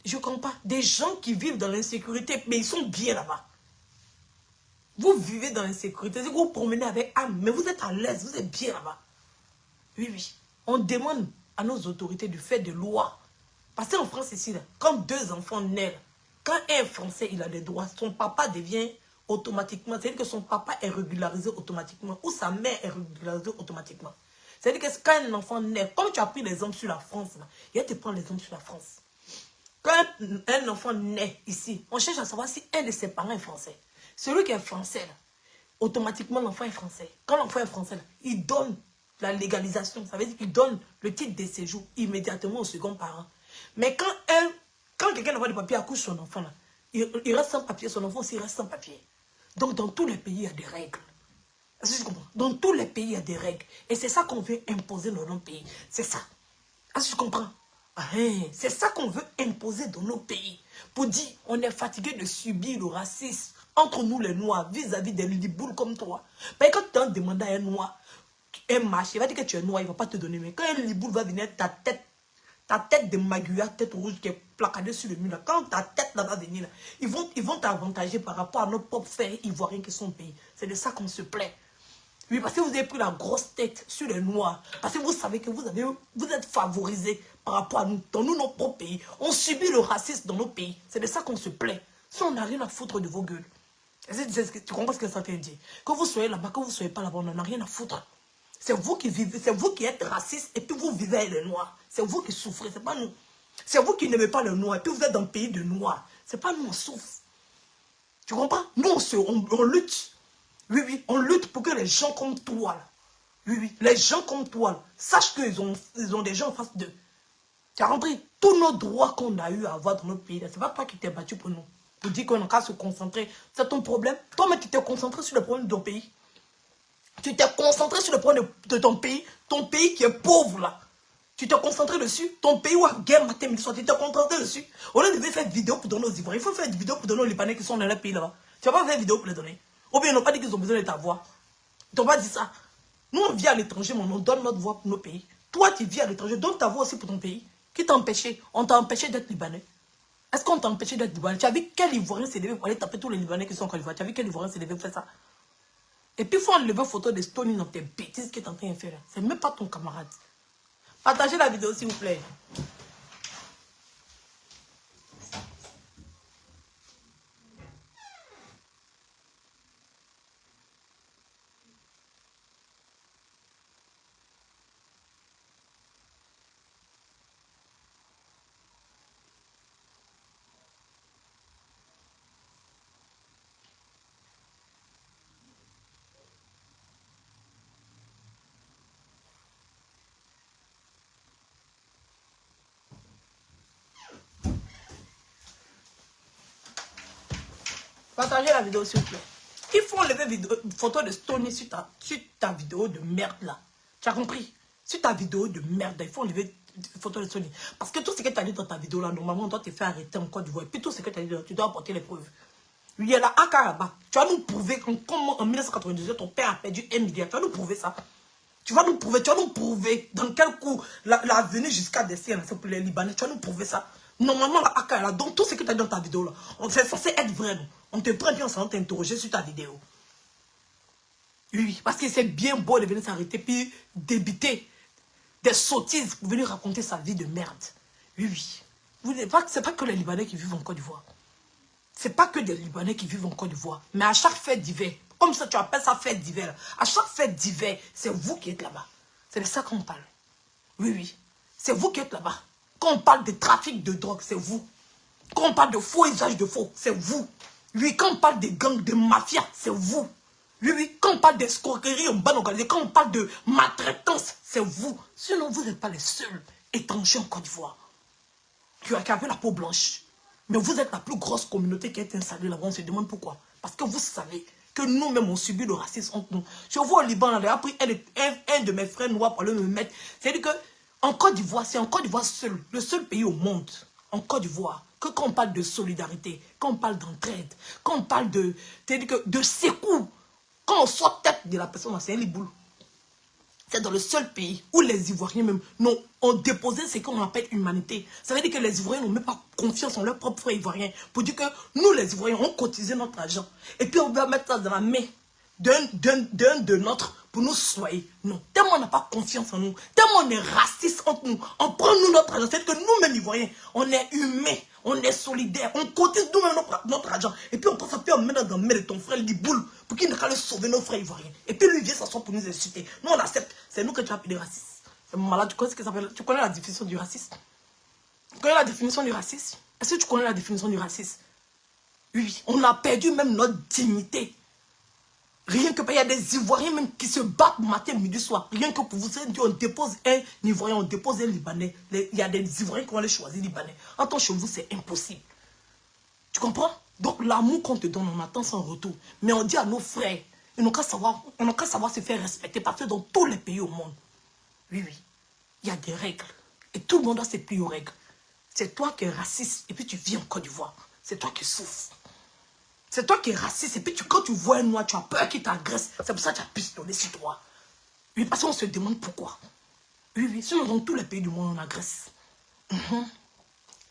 Je ne comprends pas. Des gens qui vivent dans l'insécurité, mais ils sont bien là-bas. Vous vivez dans l'insécurité, vous vous promenez avec âme, mais vous êtes à l'aise, vous êtes bien là-bas. Oui, oui. On demande à nos autorités de faire des lois. Parce qu'en France, ici, là, quand deux enfants naissent, quand un Français il a des droits, son papa devient automatiquement, c'est-à-dire que son papa est régularisé automatiquement, ou sa mère est régularisée automatiquement. C'est-à-dire que quand un enfant naît, comme tu as pris l'exemple sur la France, là, il va te prendre l'exemple sur la France. Quand un enfant naît ici, on cherche à savoir si un de ses parents est français. Celui qui est français, là, automatiquement l'enfant est français. Quand l'enfant est français, là, il donne la légalisation, ça veut dire qu'il donne le titre de séjour immédiatement au second parent. Mais quand quelqu'un n'a pas de papier accouche son enfant, là, il reste sans papier, son enfant aussi reste sans papier. Donc dans tous les pays, il y a des règles. Est-ce que je comprends? Dans tous les pays, il y a des règles. Et c'est ça qu'on veut imposer dans nos pays. C'est ça. Est-ce que je comprends? C'est ça qu'on veut imposer dans nos pays. Pour dire, on est fatigué de subir le racisme entre nous les Noirs, vis-à-vis des liboules comme toi. Mais quand tu as demandé à un Noir, un marché, il va dire que tu es noir, il ne va pas te donner. Mais quand un liboule va venir, ta tête de maguya, tête rouge qui est placardée sur le mur, là, quand ta tête là va venir, là, ils vont t'avantager par rapport à nos propres frères ivoiriens qui sont pays. C'est de ça qu'on se plaît. Oui, parce que vous avez pris la grosse tête sur les Noirs. Parce que vous savez que vous êtes favorisés par rapport à nous. Dans nos propres pays, on subit le racisme dans nos pays. C'est de ça qu'on se plaît. Si on n'a rien à foutre de vos gueules. Tu comprends ce que ça veut dire? Que vous soyez là-bas, que vous ne soyez pas là-bas, on n'en a rien à foutre. C'est vous qui vivez, c'est vous qui êtes raciste et puis vous vivez avec les Noirs. C'est vous qui souffrez, c'est pas nous. C'est vous qui n'aimez pas les Noirs et puis vous êtes dans le pays de Noirs. C'est pas nous, on souffre. Tu comprends? Nous, on lutte. Oui, oui, on lutte pour que les gens comme toi, là, oui, oui, les gens comme toi, là, sachent qu'ils ont des gens en face d'eux. Tu as compris? Tous nos droits qu'on a eu à avoir dans notre pays, ce n'est pas toi qui t'es battu pour nous. Pour dire qu'on n'a qu'à se concentrer. C'est ton problème. Toi-même, tu t'es concentré sur le problème de ton pays. Tu t'es concentré sur le problème de ton pays qui est pauvre là. Tu t'es concentré dessus, ton pays où la guerre matin, midi soir, tu t'es concentré dessus. Au lieu de faire des vidéos pour donner aux Ivoiriens, il faut faire des vidéos pour donner aux Libanais qui sont dans leur pays là-bas. Tu vas pas faire des vidéos pour les donner. Ou bien ils n'ont pas dit qu'ils ont besoin de ta voix. Ils n'ont pas dit ça. Nous on vit à l'étranger, mais on donne notre voix pour nos pays. Toi tu vis à l'étranger, donne ta voix aussi pour ton pays. Qui t'a empêché? On t'a empêché d'être Libanais. Est-ce qu'on t'a empêché d'être Libanais? Tu as vu quel Ivoirien s'est levé pour aller taper tous les Libanais qui sont en Côte d'Ivoire? Tu as vu quel Ivoirien s'est levé pour faire ça? Et puis, il faut enlever photo de Stony dans tes bêtises que tu es en train de faire. C'est même pas ton camarade. Partagez la vidéo, s'il vous plaît. Partagez la vidéo, s'il vous plaît. Il faut enlever photo de Stony sur ta vidéo de merde, là. Tu as compris? Sur ta vidéo de merde, il faut enlever photo de Stony. Parce que tout ce que tu as dit dans ta vidéo, là, normalement, on doit te faire arrêter en Côte d'Ivoire. Et puis tout ce que tu as dit, tu dois apporter les preuves. Il y a la AK là-bas. Tu vas nous prouver que, comme en 1998, ton père a perdu 1 milliard. Tu vas nous prouver ça. Tu vas nous prouver dans quel coup la venue jusqu'à descendre, c'est pour les Libanais. Tu vas nous prouver ça. Normalement, la AK là, donc tout ce que tu as dit dans ta vidéo là, c'est censé être vrai. On te prend bien, on s'en t'interroger sur ta vidéo. Oui, parce que c'est bien beau de venir s'arrêter puis débiter des sottises pour venir raconter sa vie de merde. Oui, oui. C'est pas que les Libanais qui vivent en Côte d'Ivoire. C'est pas que des Libanais qui vivent en Côte d'Ivoire. Mais à chaque fête d'hiver, comme ça tu appelles ça fête d'hiver, à chaque fête d'hiver, c'est vous qui êtes là-bas. C'est de ça qu'on parle. Oui, oui. C'est vous qui êtes là-bas. Quand on parle de trafic de drogue, c'est vous. Quand on parle de faux usage de faux, c'est vous. Oui, quand on parle de gangs, de mafia, c'est vous. Oui, oui, quand on parle d'escroquerie en bonne organisée, quand on parle de maltraitance, c'est vous. Sinon, vous n'êtes pas les seuls étrangers en Côte d'Ivoire qui ont la peau blanche. Mais vous êtes la plus grosse communauté qui a été installée là-bas. On se demande pourquoi. Parce que vous savez que nous-mêmes, on subit le racisme entre nous. Je vois au Liban, j'ai appris un de mes frères noirs pour aller me mettre. C'est-à-dire qu'en Côte d'Ivoire, c'est en Côte d'Ivoire seul, le seul pays au monde, en Côte d'Ivoire, que quand on parle de solidarité, quand on parle d'entraide, quand on parle de secours, quand on sort tête de la personne, c'est un liboule. C'est dans le seul pays où les Ivoiriens même ont déposé ce qu'on appelle humanité. Ça veut dire que les Ivoiriens n'ont même pas confiance en leurs propres frères Ivoiriens. Pour dire que nous, les Ivoiriens, on cotisé notre argent. Et puis on va mettre ça dans la main d'un de nôtres pour nous soigner. Non. Tellement on n'a pas confiance en nous. Tellement on est raciste entre nous. On prend nous notre argent. C'est que nous-mêmes Ivoiriens, on est humains. On est solidaires. On cotise nous-mêmes notre argent. Et puis on prend ça, puis on met dans le main de ton frère, il dit boule, pour qu'il ne pas sauver nos frères Ivoiriens. Et puis lui il vient s'asseoir pour nous insulter. Nous on accepte. C'est nous que tu as appelé raciste. C'est malade. Tu connais ce que ça s'appelle? Tu connais la définition du racisme? Tu connais la définition du racisme? Est-ce que tu connais la définition du racisme? Oui. On a perdu même notre dignité. Rien que il y a des Ivoiriens même qui se battent matin, midi, soir. Rien que pour vous dire, on dépose un Ivoirien, on dépose un Libanais. Il y a des Ivoiriens qui vont aller choisir Libanais. En tant que chez vous, c'est impossible. Tu comprends? Donc l'amour qu'on te donne, on attend son retour. Mais on dit à nos frères, ils n'ont qu'à savoir se faire respecter. Parce que dans tous les pays au monde, oui, il y a des règles. Et tout le monde doit se plier aux règles. C'est toi qui es raciste et puis tu vis en Côte d'Ivoire. C'est toi qui souffres. C'est toi qui es raciste et puis quand tu vois un noir, tu as peur qu'il t'agresse. C'est pour ça que tu as pistonné sur toi. Oui, parce qu'on se demande pourquoi. Oui, sinon dans tous les pays du monde, on agresse.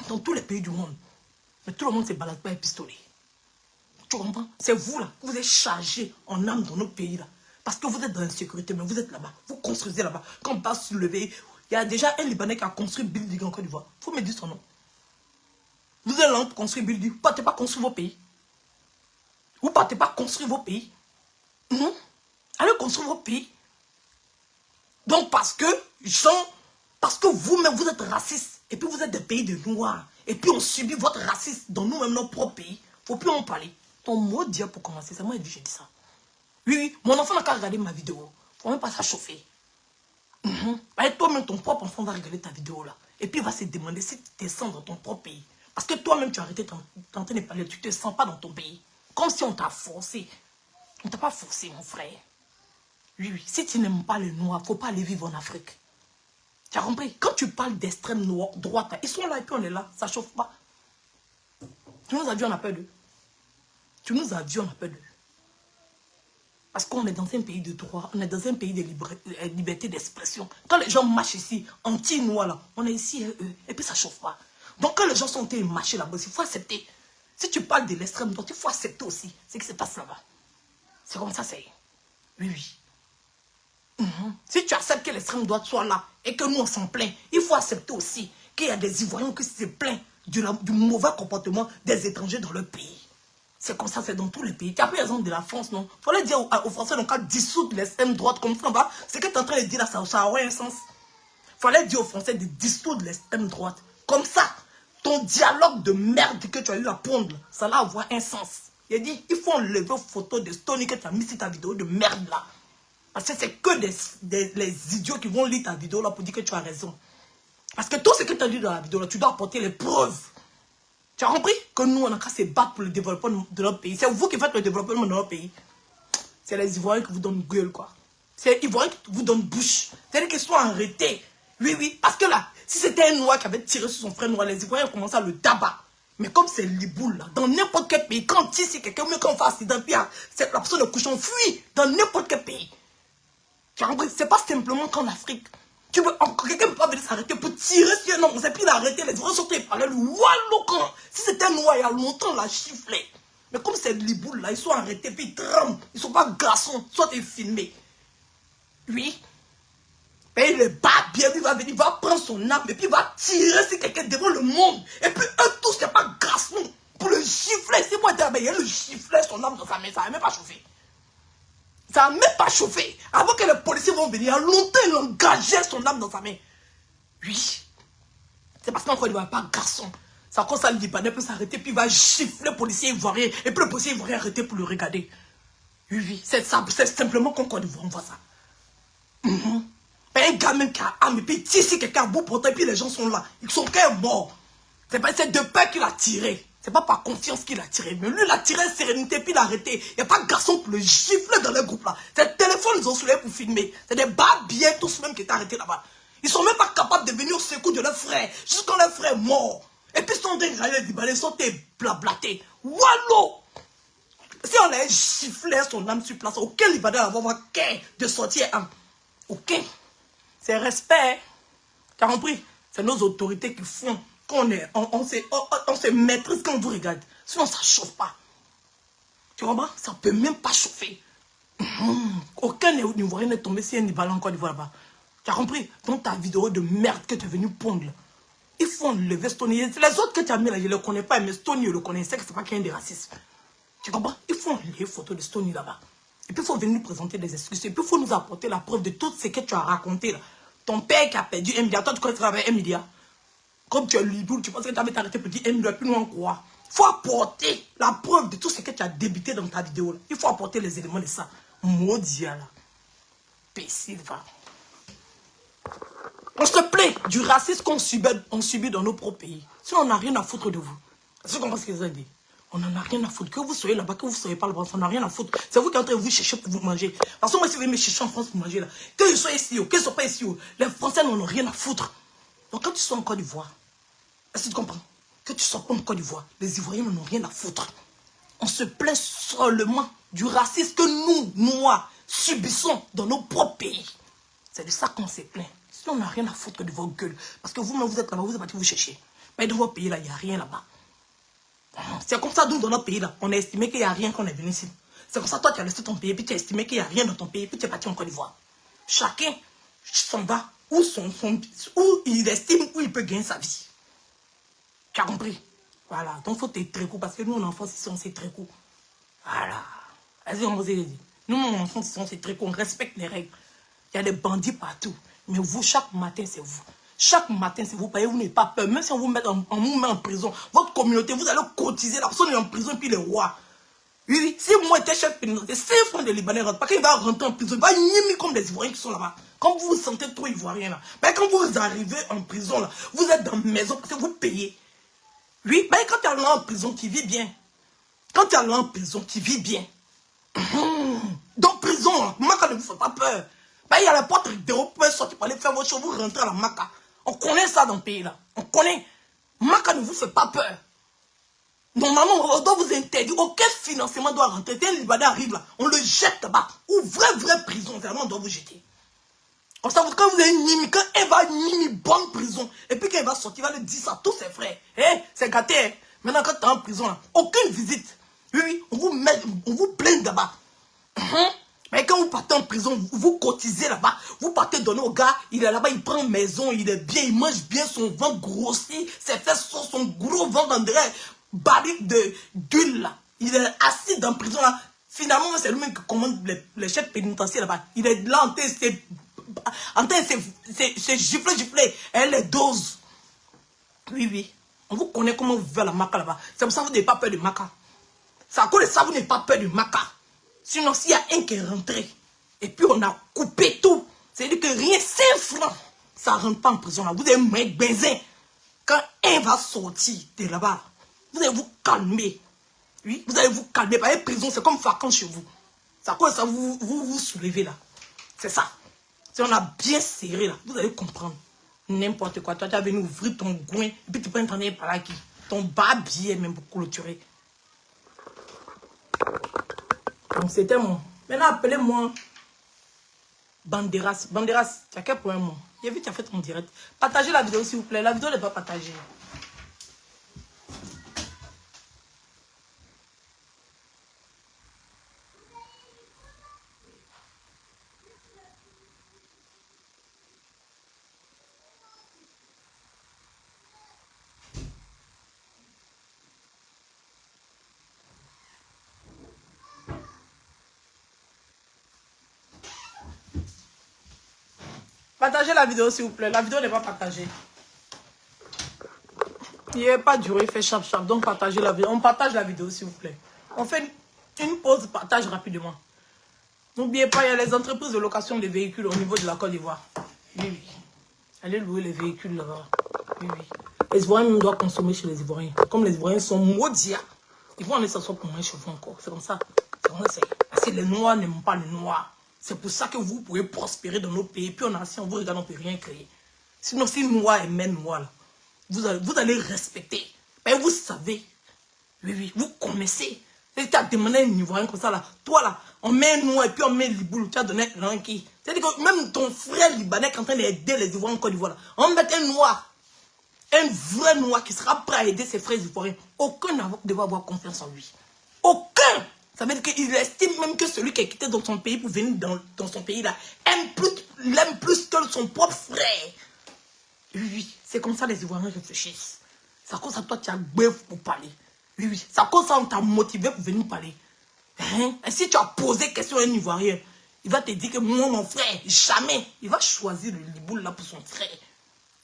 Dans tous les pays du monde. Mais tout le monde se balade pas et pistolet. Tu comprends? C'est vous là, vous êtes chargés en âme dans nos pays là. Parce que vous êtes dans l'insécurité, mais vous êtes là-bas. Vous construisez là-bas. Quand on passe sur le pays, il y a déjà un Libanais qui a construit Building en Côte d'Ivoire. Il faut me dire son nom. Vous êtes là pour construire Building. Vous ne partez pas construire vos pays. Vous ne partez pas construire vos pays. Allez construire vos pays. Donc parce que vous-même vous êtes racistes. Et puis vous êtes des pays de noirs. Et puis on subit votre racisme dans nous-mêmes, nos propres pays. Il ne faut plus en parler. Ton mot dire pour commencer, c'est moi qui ai dit ça. Oui, mon enfant n'a qu'à regarder ma vidéo. Il ne faut même pas ça chauffer. Toi-même, ton propre enfant va regarder ta vidéo là. Et puis il va se demander si tu te sens dans ton propre pays. Parce que toi-même, tu as arrêté de parler. Tu ne te sens pas dans ton pays. Comme si on t'a forcé. On ne t'a pas forcé, mon frère. Oui. Si tu n'aimes pas les noirs, il ne faut pas aller vivre en Afrique. Tu as compris? Quand tu parles d'extrême droite, ils sont là et puis on est là. Ça ne chauffe pas. Tu nous as dit on a peur d'eux. Tu nous as dit on a peur d'eux. Parce qu'on est dans un pays de droit, on est dans un pays de liberté d'expression. Quand les gens marchent ici, anti-noirs là, on est ici et puis ça ne chauffe pas. Donc quand les gens sont en train de marcher là-bas, il faut accepter. Si tu parles de l'extrême droite, il faut accepter aussi ce qui se passe là-bas. C'est comme ça, c'est. Oui. Si tu acceptes que l'extrême droite soit là et que nous on s'en plaint, il faut accepter aussi qu'il y a des Ivoiriens qui se plaignent du mauvais comportement des étrangers dans leur pays. C'est comme ça, c'est dans tous les pays. Tu as pris l'exemple de la France, non? Il fallait dire aux Français, donc, à dissoudre l'extrême droite comme ça, bah, ce que tu es en train de dire là, ça aurait un sens. Il fallait dire aux Français de dissoudre l'extrême droite. Comme ça, ton dialogue de merde que tu as eu à pondre, ça va avoir un sens. Il a dit, il faut enlever vos photos de Stony que tu as mis sur ta vidéo de merde là. Parce que c'est que les idiots qui vont lire ta vidéo là pour dire que tu as raison. Parce que tout ce que tu as dit dans la vidéo là, tu dois apporter les preuves. Tu as compris que nous, on a qu'à se battre pour le développement de notre pays. C'est vous qui faites le développement de notre pays. C'est les Ivoiriens qui vous donnent gueule, quoi. C'est les Ivoiriens qui vous donnent bouche. C'est-à-dire qu'ils sont arrêtés. Oui. Parce que là, si c'était un noir qui avait tiré sur son frère noir, les Ivoiriens commencent à le tabac. Mais comme c'est Liboul, là, dans n'importe quel pays, quand ici, quelqu'un, même quand on fait accident, puis la personne de couchon fuit dans n'importe quel pays. Tu as compris? C'est pas simplement qu'en Afrique. Quelqu'un ne peut pas venir s'arrêter pour tirer sur un homme. C'est puis l'arrêter, les Ivoiriens sont et parler le wallo quand. Si c'était un noir, il y a longtemps, on l'a chifflé. Mais comme c'est Liboul, là, ils sont arrêtés, puis ils tremblent. Ils ne sont pas garçons, soit ils filmés. Oui. Et il est bat bien, il va venir, il va prendre son arme, et puis il va tirer sur quelqu'un devant le monde. Et puis eux tous, c'est pas garçon. Pour le gifler, c'est moi, il le gifler son arme dans sa main, ça n'a même pas chauffé. Ça n'a même pas chauffé. Avant que les policiers vont venir, il y a longtemps, il engageait son arme dans sa main. Oui. C'est parce qu'encore il ne va pas garçon. C'est encore ça, le Libanais peut s'arrêter, puis il va gifler le policier ivoirien. Et puis le policier ivoirien arrêter pour le regarder. Oui. C'est simplement qu'on voit ça. Un gamin qui a arme, et puis il tire si quelqu'un à bout portant, et puis les gens sont là. Ils sont quand même morts. C'est de peur qu'il a tiré. C'est pas par confiance qu'il a tiré. Mais lui, il a tiré sérénité, puis il a arrêté. Il n'y a pas de garçon pour le gifler dans le groupe là. C'est le téléphone, ils ont soulevé pour filmer. C'est des barbiers tous même qui étaient arrêtés là-bas. Ils sont même pas capables de venir au secours de leur frère. Jusqu'à leur frère mort. Et puis ils sont des rayés du balai, ils sont des blablatés. Wallo! Si on les giflé son âme sur place, auquel Libanais va avoir qu'un de sortir un. Ok. C'est respect. Tu as compris? C'est nos autorités qui font qu'on on se maîtrise quand on vous regarde. Sinon, ça ne chauffe pas. Tu comprends? Ça ne peut même pas chauffer. Aucun Ivoirien n'est tombé si un Ivoirien encore d'Ivoire là-bas. Tu as compris? Dans ta vidéo de merde que tu es venu pondre. Il faut enlever Stony. Les autres que tu as mis là, je ne les connais pas, mais Stony, je le connais. C'est que c'est pas qu'il y a des racistes. Tu comprends? Il faut enlever les photos de Stony là-bas. Et puis il faut venir nous présenter des excuses. Et puis il faut nous apporter la preuve de tout ce que tu as raconté là. Ton père qui a perdu 1 milliard. Toi, tu connais travailler 1 milliard. Comme tu es libre, tu penses que tu avais arrêté pour dire 1 milliard, puis nous en croire. Il faut apporter la preuve de tout ce que tu as débuté dans ta vidéo là. Il faut apporter les éléments de ça. Maudit là. Pécile, va. On se plaît du racisme qu'on subit dans nos propres pays. Sinon, on n'a rien à foutre de vous. Est-ce que vous comprenez ce que je veux dire? On n'en a rien à foutre. Que vous soyez là-bas, que vous ne soyez pas là-bas, on n'en a rien à foutre. C'est vous qui entrez vous chercher pour vous manger. Parce que moi, si vous me chercher en France pour manger, là, que je sois ici ou que je ne sois pas ici, les Français n'en ont rien à foutre. Donc, quand tu sois en Côte d'Ivoire, est-ce que tu comprends? Que tu ne sois pas en Côte d'Ivoire, les Ivoiriens n'en ont rien à foutre. On se plaint seulement du racisme que nous, Noirs, subissons dans nos propres pays. C'est de ça qu'on se plaint. Si on n'a rien à foutre de vos gueules, parce que vous-même, vous êtes là-bas, vous êtes parti vous chercher. Mais dans vos pays, là, il n'y a rien là-bas. C'est comme ça, nous, dans notre pays, là, on a estimé qu'il n'y a rien qu'on est venu ici. C'est comme ça, toi, tu as laissé ton pays, puis tu as estimé qu'il n'y a rien dans ton pays, puis tu es parti en Côte d'Ivoire. Chacun s'en va où il estime où il peut gagner sa vie. Tu as compris? Voilà. Donc, il faut être très court, parce que nous, en enfance, ici, on sait très court. Voilà. Vas-y, on vous a dit. Nous, en enfance, ici, on sait très court, on respecte les règles. Il y a des bandits partout. Mais vous, chaque matin, c'est vous. Chaque matin, c'est vous. Vous n'avez pas peur. Même si on vous met en prison, votre communauté, vous allez cotiser. La personne est en prison, puis les rois. Oui, oui. Si moi, j'étais chef pénitentiaire, 5 francs de Libanais rentrent. Parce qu'il va rentrer en prison. Il va nier comme les Ivoiriens qui sont là-bas. Quand vous vous sentez trop Ivoirien, là. Mais quand vous arrivez en prison, là, vous êtes dans la maison parce que vous payez. Oui, mais quand tu es là en prison, tu vis bien. Quand tu es là en prison, tu vis bien. Dans prison, Maka ne vous fait pas peur. Il y a la porte de vous pouvez sortir pour aller faire votre chose, vous rentrez à la Maka. On connaît ça dans le pays là. On connaît. Maka ne vous fait pas peur. Normalement, on doit vous interdire. Aucun financement doit rentrer. Dès que Libanais arrive là, on le jette là-bas. Ou vraie prison, vraiment, on doit vous jeter. Comme ça, quand vous avez Nimi, quand elle va Nimi, bonne prison, et puis quand elle va sortir, il va le dire ça à tous ses frères. C'est gâté. Hein? Maintenant, quand tu es en prison là, aucune visite. Oui, oui, on vous plaint là-bas. Mais quand vous partez en prison, vous cotisez là-bas, vous partez donner au gars, il est là-bas, il prend maison, il est bien, il mange bien, son ventre grossit, ses fesses sont son gros ventre en derrière, barrique d'huile là. Il est assis dans la prison là. Finalement, c'est lui-même qui commande les chefs pénitentiaires là-bas. Il est là en train de se gifler, elle les dose. Oui, oui. On vous connaît comment vous vivez la Maka là-bas. C'est pour ça que vous n'avez pas peur de Maka. C'est à cause de ça que vous n'avez pas peur de Maka. Sinon, s'il y a un qui est rentré, et puis on a coupé tout, c'est-à-dire que rien, 5 francs, ça ne rentre pas en prison là. Vous allez mettre benzin. Quand un va sortir de là-bas, vous allez vous calmer. Oui, vous allez vous calmer. Parce que prison, c'est comme vacances chez vous. C'est à cause de ça vous soulevez là. C'est ça. Si on a bien serré là, vous allez comprendre. N'importe quoi. Toi, tu as venu ouvrir ton goin, et puis tu peux entendre par là qui. Ton bas billet même pour clôturer. Donc c'était moi. Maintenant, appelez-moi Banderas. Banderas, tu as quel point moi? J'ai vu que tu as fait ton direct. Partagez la vidéo s'il vous plaît. La vidéo n'est pas partagée. Partagez la vidéo s'il vous plaît. La vidéo n'est pas partagée. Il n'y a pas duré, il fait chap. Donc partagez la vidéo. On partage la vidéo s'il vous plaît. On fait une pause, partage rapidement. N'oubliez pas, il y a les entreprises de location des véhicules au niveau de la Côte d'Ivoire. Oui, oui. Allez louer les véhicules là-bas. Oui, oui. Les Ivoiriens doivent consommer chez les Ivoiriens. Comme les Ivoiriens sont maudits, ils vont aller s'asseoir pour manger chez vous encore. C'est comme ça. Parce que les Noirs n'aiment pas les Noirs. C'est pour ça que vous pouvez prospérer dans nos pays. Puis si on vous regarde, on ne peut rien créer. Sinon, si Noirs aiment Noirs, là, vous allez respecter. Mais vous savez, oui, oui, vous connaissez Et tu as demandé un Ivoirien comme ça là. Toi là, on met un noir et puis on met Liboulou. Tu as donné un qui. C'est-à-dire que même ton frère libanais qui est en train d'aider les Ivoiriens en Côte d'Ivoire là. On met un noir. Un vrai noir qui sera prêt à aider ses frères ivoiriens. Aucun ne doit avoir confiance en lui. Aucun. Ça veut dire qu'il estime même que celui qui est quitté dans son pays pour venir dans son pays là l'aime plus que son propre frère. Oui, c'est comme ça les Ivoiriens réfléchissent. C'est à cause de toi tu as bœuf pour parler. Oui, c'est à cause de ça on t'a motivé pour venir parler. Hein? Et si tu as posé question à un Ivoirien, il va te dire que moi, mon frère, jamais. Il va choisir le Liboul là pour son frère.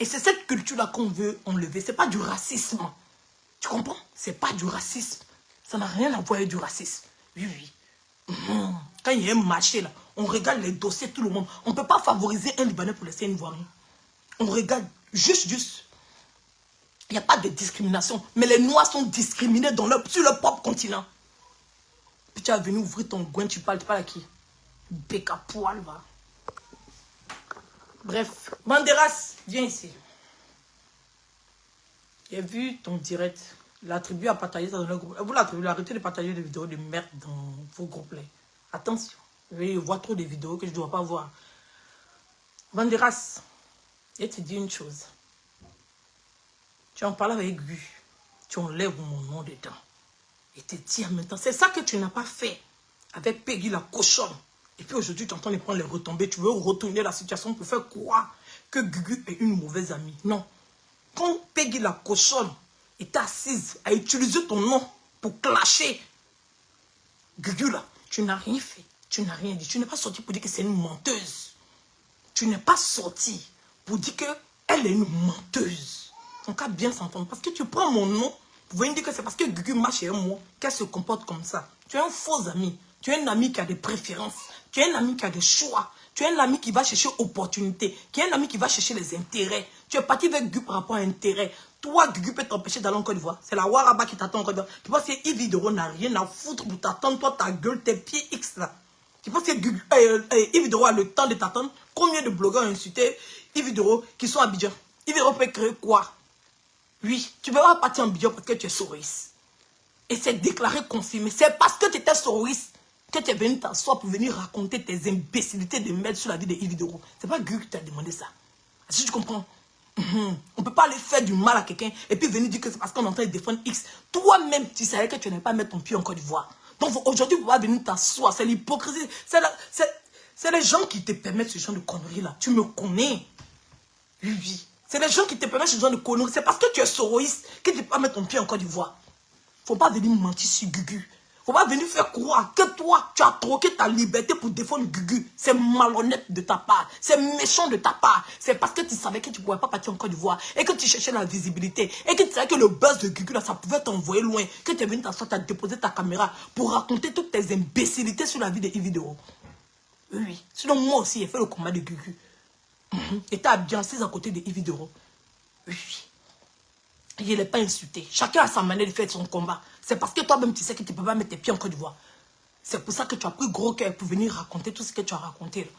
Et c'est cette culture-là qu'on veut enlever. Ce n'est pas du racisme. Tu comprends? Ce n'est pas du racisme. Ça n'a rien à voir avec du racisme. Oui, oui. Quand il y a un marché, là, on regarde les dossiers, tout le monde. On ne peut pas favoriser un Libanais pour laisser un Ivoirien. On regarde juste. Il n'y a pas de discrimination. Mais les Noirs sont discriminés sur leur propre continent. Puis tu es venu ouvrir ton goin, tu parles à qui? Béca poil, va. Bref, Banderas, viens ici. J'ai vu ton direct. La tribu a partagé ça dans le groupe. Vous, la tribu, arrêtez de partager des vidéos de merde dans vos groupes. Là. Attention. Je vois trop de vidéos que je ne dois pas voir. Banderas, je te dis une chose. Tu en parles avec Gu. Tu enlèves mon nom dedans. Et te dis en même temps. C'est ça que tu n'as pas fait avec Peggy la cochonne. Et puis aujourd'hui, tu entends les prendre les retombées. Tu veux retourner la situation pour faire croire que Gugu est une mauvaise amie. Non. Quand Peggy la cochonne est assise à utiliser ton nom pour clasher Gugu là, tu n'as rien fait. Tu n'as rien dit. Tu n'es pas sorti pour dire que c'est une menteuse. Tu n'es pas sorti pour dire qu'elle est une menteuse. On peut bien s'entendre. Parce que tu prends mon nom pour venir dire que c'est parce que Gugu marche chez moi qu'elle se comporte comme ça. Tu es un faux ami. Tu es un ami qui a des préférences. Tu es un ami qui a des choix. Tu es un ami qui va chercher opportunité. Tu es un ami qui va chercher les intérêts. Tu es parti avec Gugu par rapport à intérêt. Toi, Gugu peut t'empêcher d'aller en Côte d'Ivoire. C'est la Waraba qui t'attend en Côte d'Ivoire. Tu penses que Yves Doro n'a rien à foutre pour t'attendre. Toi, ta gueule, tes pieds X là. Tu penses que Yves Doro a le temps de t'attendre? Combien de blogueurs ont insulté Yves Doro qui sont à Abidjan? Yves Doro peut créer quoi? Oui, tu ne peux pas partir en Abidjan parce que tu es soroïste. Et c'est déclaré, confirmé. C'est parce que tu étais soroïste que tu es venu t'asseoir pour venir raconter tes imbécilités de mettre sur la vie de Yves Doro. C'est pas Gugu qui t'a demandé ça. Est-ce que tu comprends? On ne peut pas aller faire du mal à quelqu'un et puis venir dire que c'est parce qu'on est en train de défendre X. Toi-même, tu savais que tu n'allais pas mettre ton pied en Côte d'Ivoire. Donc aujourd'hui, tu ne peux pas venir t'asseoir. C'est l'hypocrisie. C'est les gens qui te permettent ce genre de conneries-là. Tu me connais. Oui. C'est les gens qui te permettent ce genre de conneries. C'est parce que tu es soroïste que tu ne peux pas mettre ton pied en Côte d'Ivoire. Faut pas venir mentir sur Gugu. Faut pas venir faire croire que toi, tu as troqué ta liberté pour défendre Gugu. C'est malhonnête de ta part. C'est méchant de ta part. C'est parce que tu savais que tu ne pouvais pas partir en Côte d'Ivoire et que tu cherchais la visibilité et que tu savais que le buzz de Gugu, là, ça pouvait t'envoyer loin. Que tu es venu t'asseoir, tu as déposé ta caméra pour raconter toutes tes imbécilités sur la vie de Yves Doro. Oui. Sinon, moi aussi, j'ai fait le combat de Gugu. Et tu as bien assise à côté de Yves Doro. Oui. Je ne l'ai pas insulté. Chacun a sa manière de faire son combat. C'est parce que toi-même, tu sais que tu ne peux pas mettre tes pieds en Côte d'Ivoire. C'est pour ça que tu as pris gros cœur pour venir raconter tout ce que tu as raconté. Là.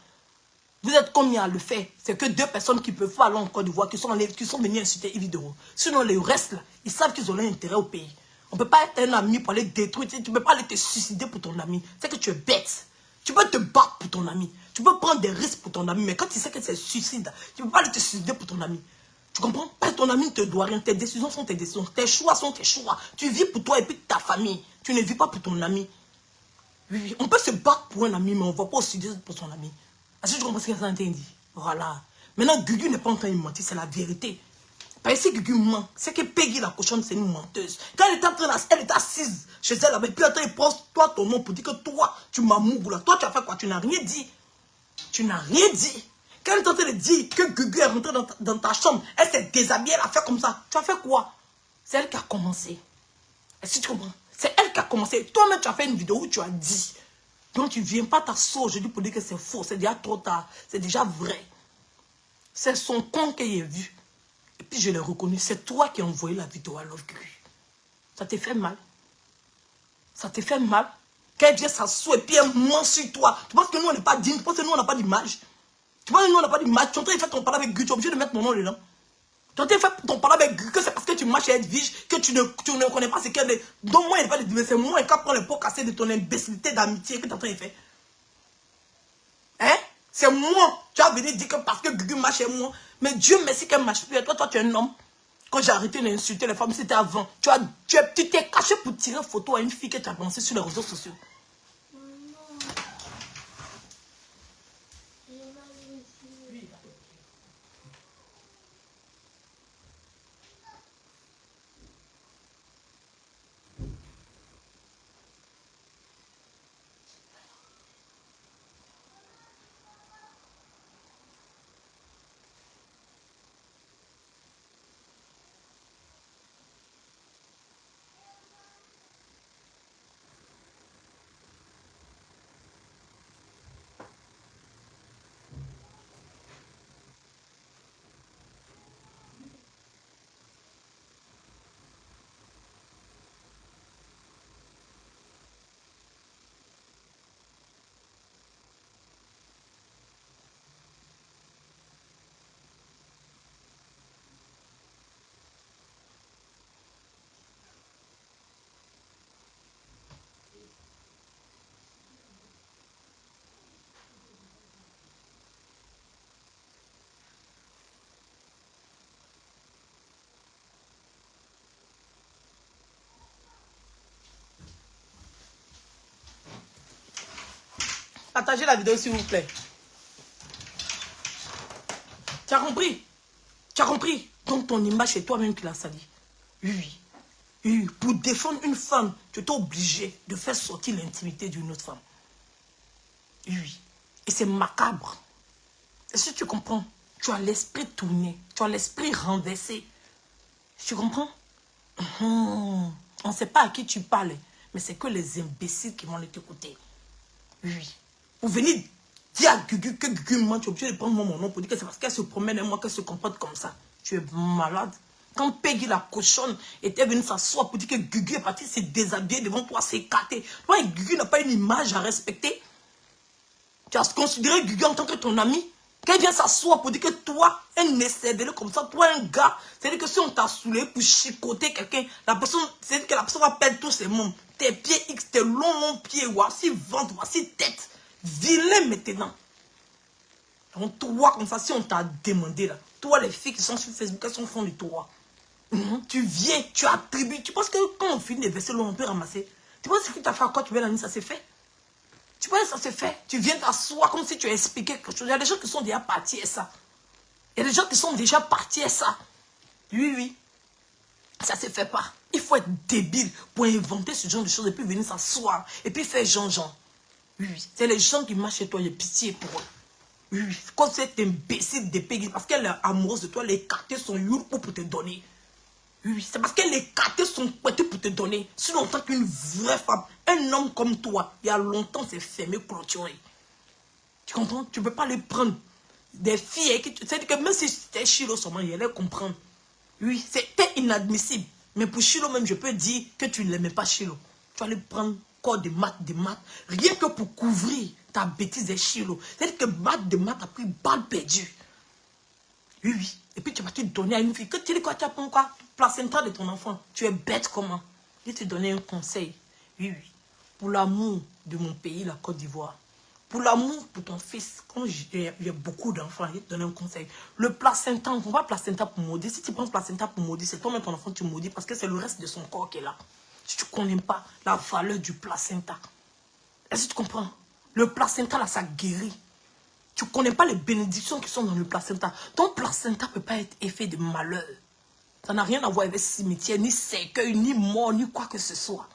Vous êtes combien à le faire? C'est que 2 personnes qui peuvent pas aller en Côte d'Ivoire, qui sont venus insulter Yves Doro. Sinon, les restes, là, ils savent qu'ils ont l'intérêt au pays. On ne peut pas être un ami pour aller détruire. Tu ne peux pas aller te suicider pour ton ami. C'est que tu es bête. Tu peux te battre pour ton ami. Tu peux prendre des risques pour ton ami. Mais quand tu sais que c'est suicide, tu ne peux pas aller te suicider pour ton ami. Tu comprends? Parce que ton ami ne te doit rien. Tes décisions sont tes décisions. Tes choix sont tes choix. Tu vis pour toi et puis ta famille. Tu ne vis pas pour ton ami. Oui. On peut se battre pour un ami, mais on ne va pas aussi dire pour son ami. Est-ce que tu comprends ce que ça dit? Voilà. Maintenant, Gugu n'est pas en train de mentir, c'est la vérité. Parce que si Gugu ment, c'est que Peggy la cochonne, c'est une menteuse. Quand elle était assise chez elle, avec puis elle prend toi ton nom pour dire que toi, tu m'as mouru là. Toi, tu as fait quoi? Tu n'as rien dit. Tu n'as rien dit. Quand elle est en train de dire que Gugu est rentré dans ta chambre, elle s'est déshabillée, elle a fait comme ça. Tu as fait quoi? C'est elle qui a commencé. Est-ce que tu comprends? C'est elle qui a commencé. Toi-même, tu as fait une vidéo où tu as dit. Donc, tu ne viens pas t'asseoir aujourd'hui pour dire que c'est faux. C'est déjà trop tard. C'est déjà vrai. C'est son compte que j'ai vu. Et puis, je l'ai reconnu. C'est toi qui as envoyé la vidéo à Love Gugu. Ça te fait mal. Ça te fait mal. Quand elle vient s'asseoir et puis elle ment sur toi. Tu penses que nous, on n'est pas dignes? Tu penses que nous, on n'a pas d'image? Tu penses que nous, on n'a pas d'image? Tu es en train de faire ton parler avec Gugu. Tu es obligé de mettre mon nom dedans. Tu as fait ton parent avec Gugu, que c'est parce que tu marches à être vige, que tu ne connais pas ce qu'elle est. Donc moi, il va te dire, c'est moi qui prends les pots cassés de ton imbécilité d'amitié que tu as en train de faire. Hein? C'est moi. Tu as venu dire que parce que Gugu marche chez moi. Mais Dieu merci qu'elle marche plus. Et toi, tu es un homme. Quand j'ai arrêté d'insulter les femmes, c'était avant. Tu t'es caché pour tirer une photo à une fille que tu as lancée sur les réseaux sociaux. Partagez la vidéo s'il vous plaît. Tu as compris? Tu as compris? Donc ton image, c'est toi-même qui l'a sali. Oui. Oui. Pour défendre une femme, tu es obligé de faire sortir l'intimité d'une autre femme. Oui. Et c'est macabre. Et si tu comprends, tu as l'esprit tourné. Tu as l'esprit renversé. Tu comprends? On ne sait pas à qui tu parles. Mais c'est que les imbéciles qui vont t'écouter. Oui. Pour venir dire à Gugu que Gugu ment, tu es obligé de prendre mon nom pour dire que c'est parce qu'elle se promène et moi qu'elle se comporte comme ça. Tu es malade. Quand Peggy la cochonne était venue s'asseoir pour dire que Gugu est parti se déshabiller devant toi, s'écarter. Toi, Gugu n'a pas une image à respecter. Tu as considéré Gugu en tant que ton ami. Qu'elle vient s'asseoir pour dire que toi, un essai comme ça, toi, un gars, c'est-à-dire que si on t'a saoulé pour chicoter quelqu'un, la personne, c'est-à-dire que la personne va perdre tous ses membres. Tes pieds X, tes longs pieds, voici ventre, voici tête. Vilain maintenant. Donc toi, comme ça, si on t'a demandé là, toi les filles qui sont sur Facebook, elles sont au fond de toi. Tu viens, tu attribues. Tu penses que quand on finit les vaisselles, on peut ramasser. Tu penses que tu as fait à quoi tu veux la nuit, ça s'est fait. Tu vois, ça se fait. Tu viens t'asseoir comme si tu as expliqué quelque chose. Il y a des gens qui sont déjà partis à ça. Il y a des gens qui sont déjà partis à ça. Oui, oui. Ça ne se fait pas. Il faut être débile pour inventer ce genre de choses et puis venir s'asseoir et puis faire Jean-Jean. Oui, oui. C'est les gens qui marchent chez toi, j'ai pitié pour eux. Oui, oui. Quand c'est imbécile de Peggy, parce qu'elle est amoureuse de toi, elle a écarté son yourou pour te donner. Oui, oui, c'est parce qu'elle a écarté son côté pour te donner. Si longtemps qu'une vraie femme, un homme comme toi, il y a longtemps, c'est fermé, clôturé. Tu comprends? Tu ne peux pas les prendre. Des filles, c'est-à-dire que même si c'était Chilo seulement, il allait comprendre. Oui, c'était inadmissible. Mais pour Chilo même, je peux dire que tu ne l'aimais pas Chilo. Tu allais prendre corps de maths, rien que pour couvrir ta bêtise de Chilo. C'est-à-dire que maths a pris balle perdue. Oui, oui. Et puis tu vas te donner à une fille. Que tu dis quoi, tu apprends quoi? Placenta de ton enfant. Tu es bête comment? Je vais te donner un conseil. Oui, oui. Pour l'amour de mon pays, la Côte d'Ivoire. Pour l'amour pour ton fils. Quand j'ai beaucoup d'enfants, je vais te donner un conseil. Le placenta, on ne prend pas placenta pour maudire. Si tu prends placenta pour maudire, c'est toi-même ton enfant, tu maudis parce que c'est le reste de son corps qui est là. Si tu ne connais pas la valeur du placenta. Est-ce que tu comprends? Le placenta, là, ça guérit. Tu ne connais pas les bénédictions qui sont dans le placenta. Ton placenta ne peut pas être effet de malheur. Ça n'a rien à voir avec cimetière, ni cercueil, ni mort, ni quoi que ce soit.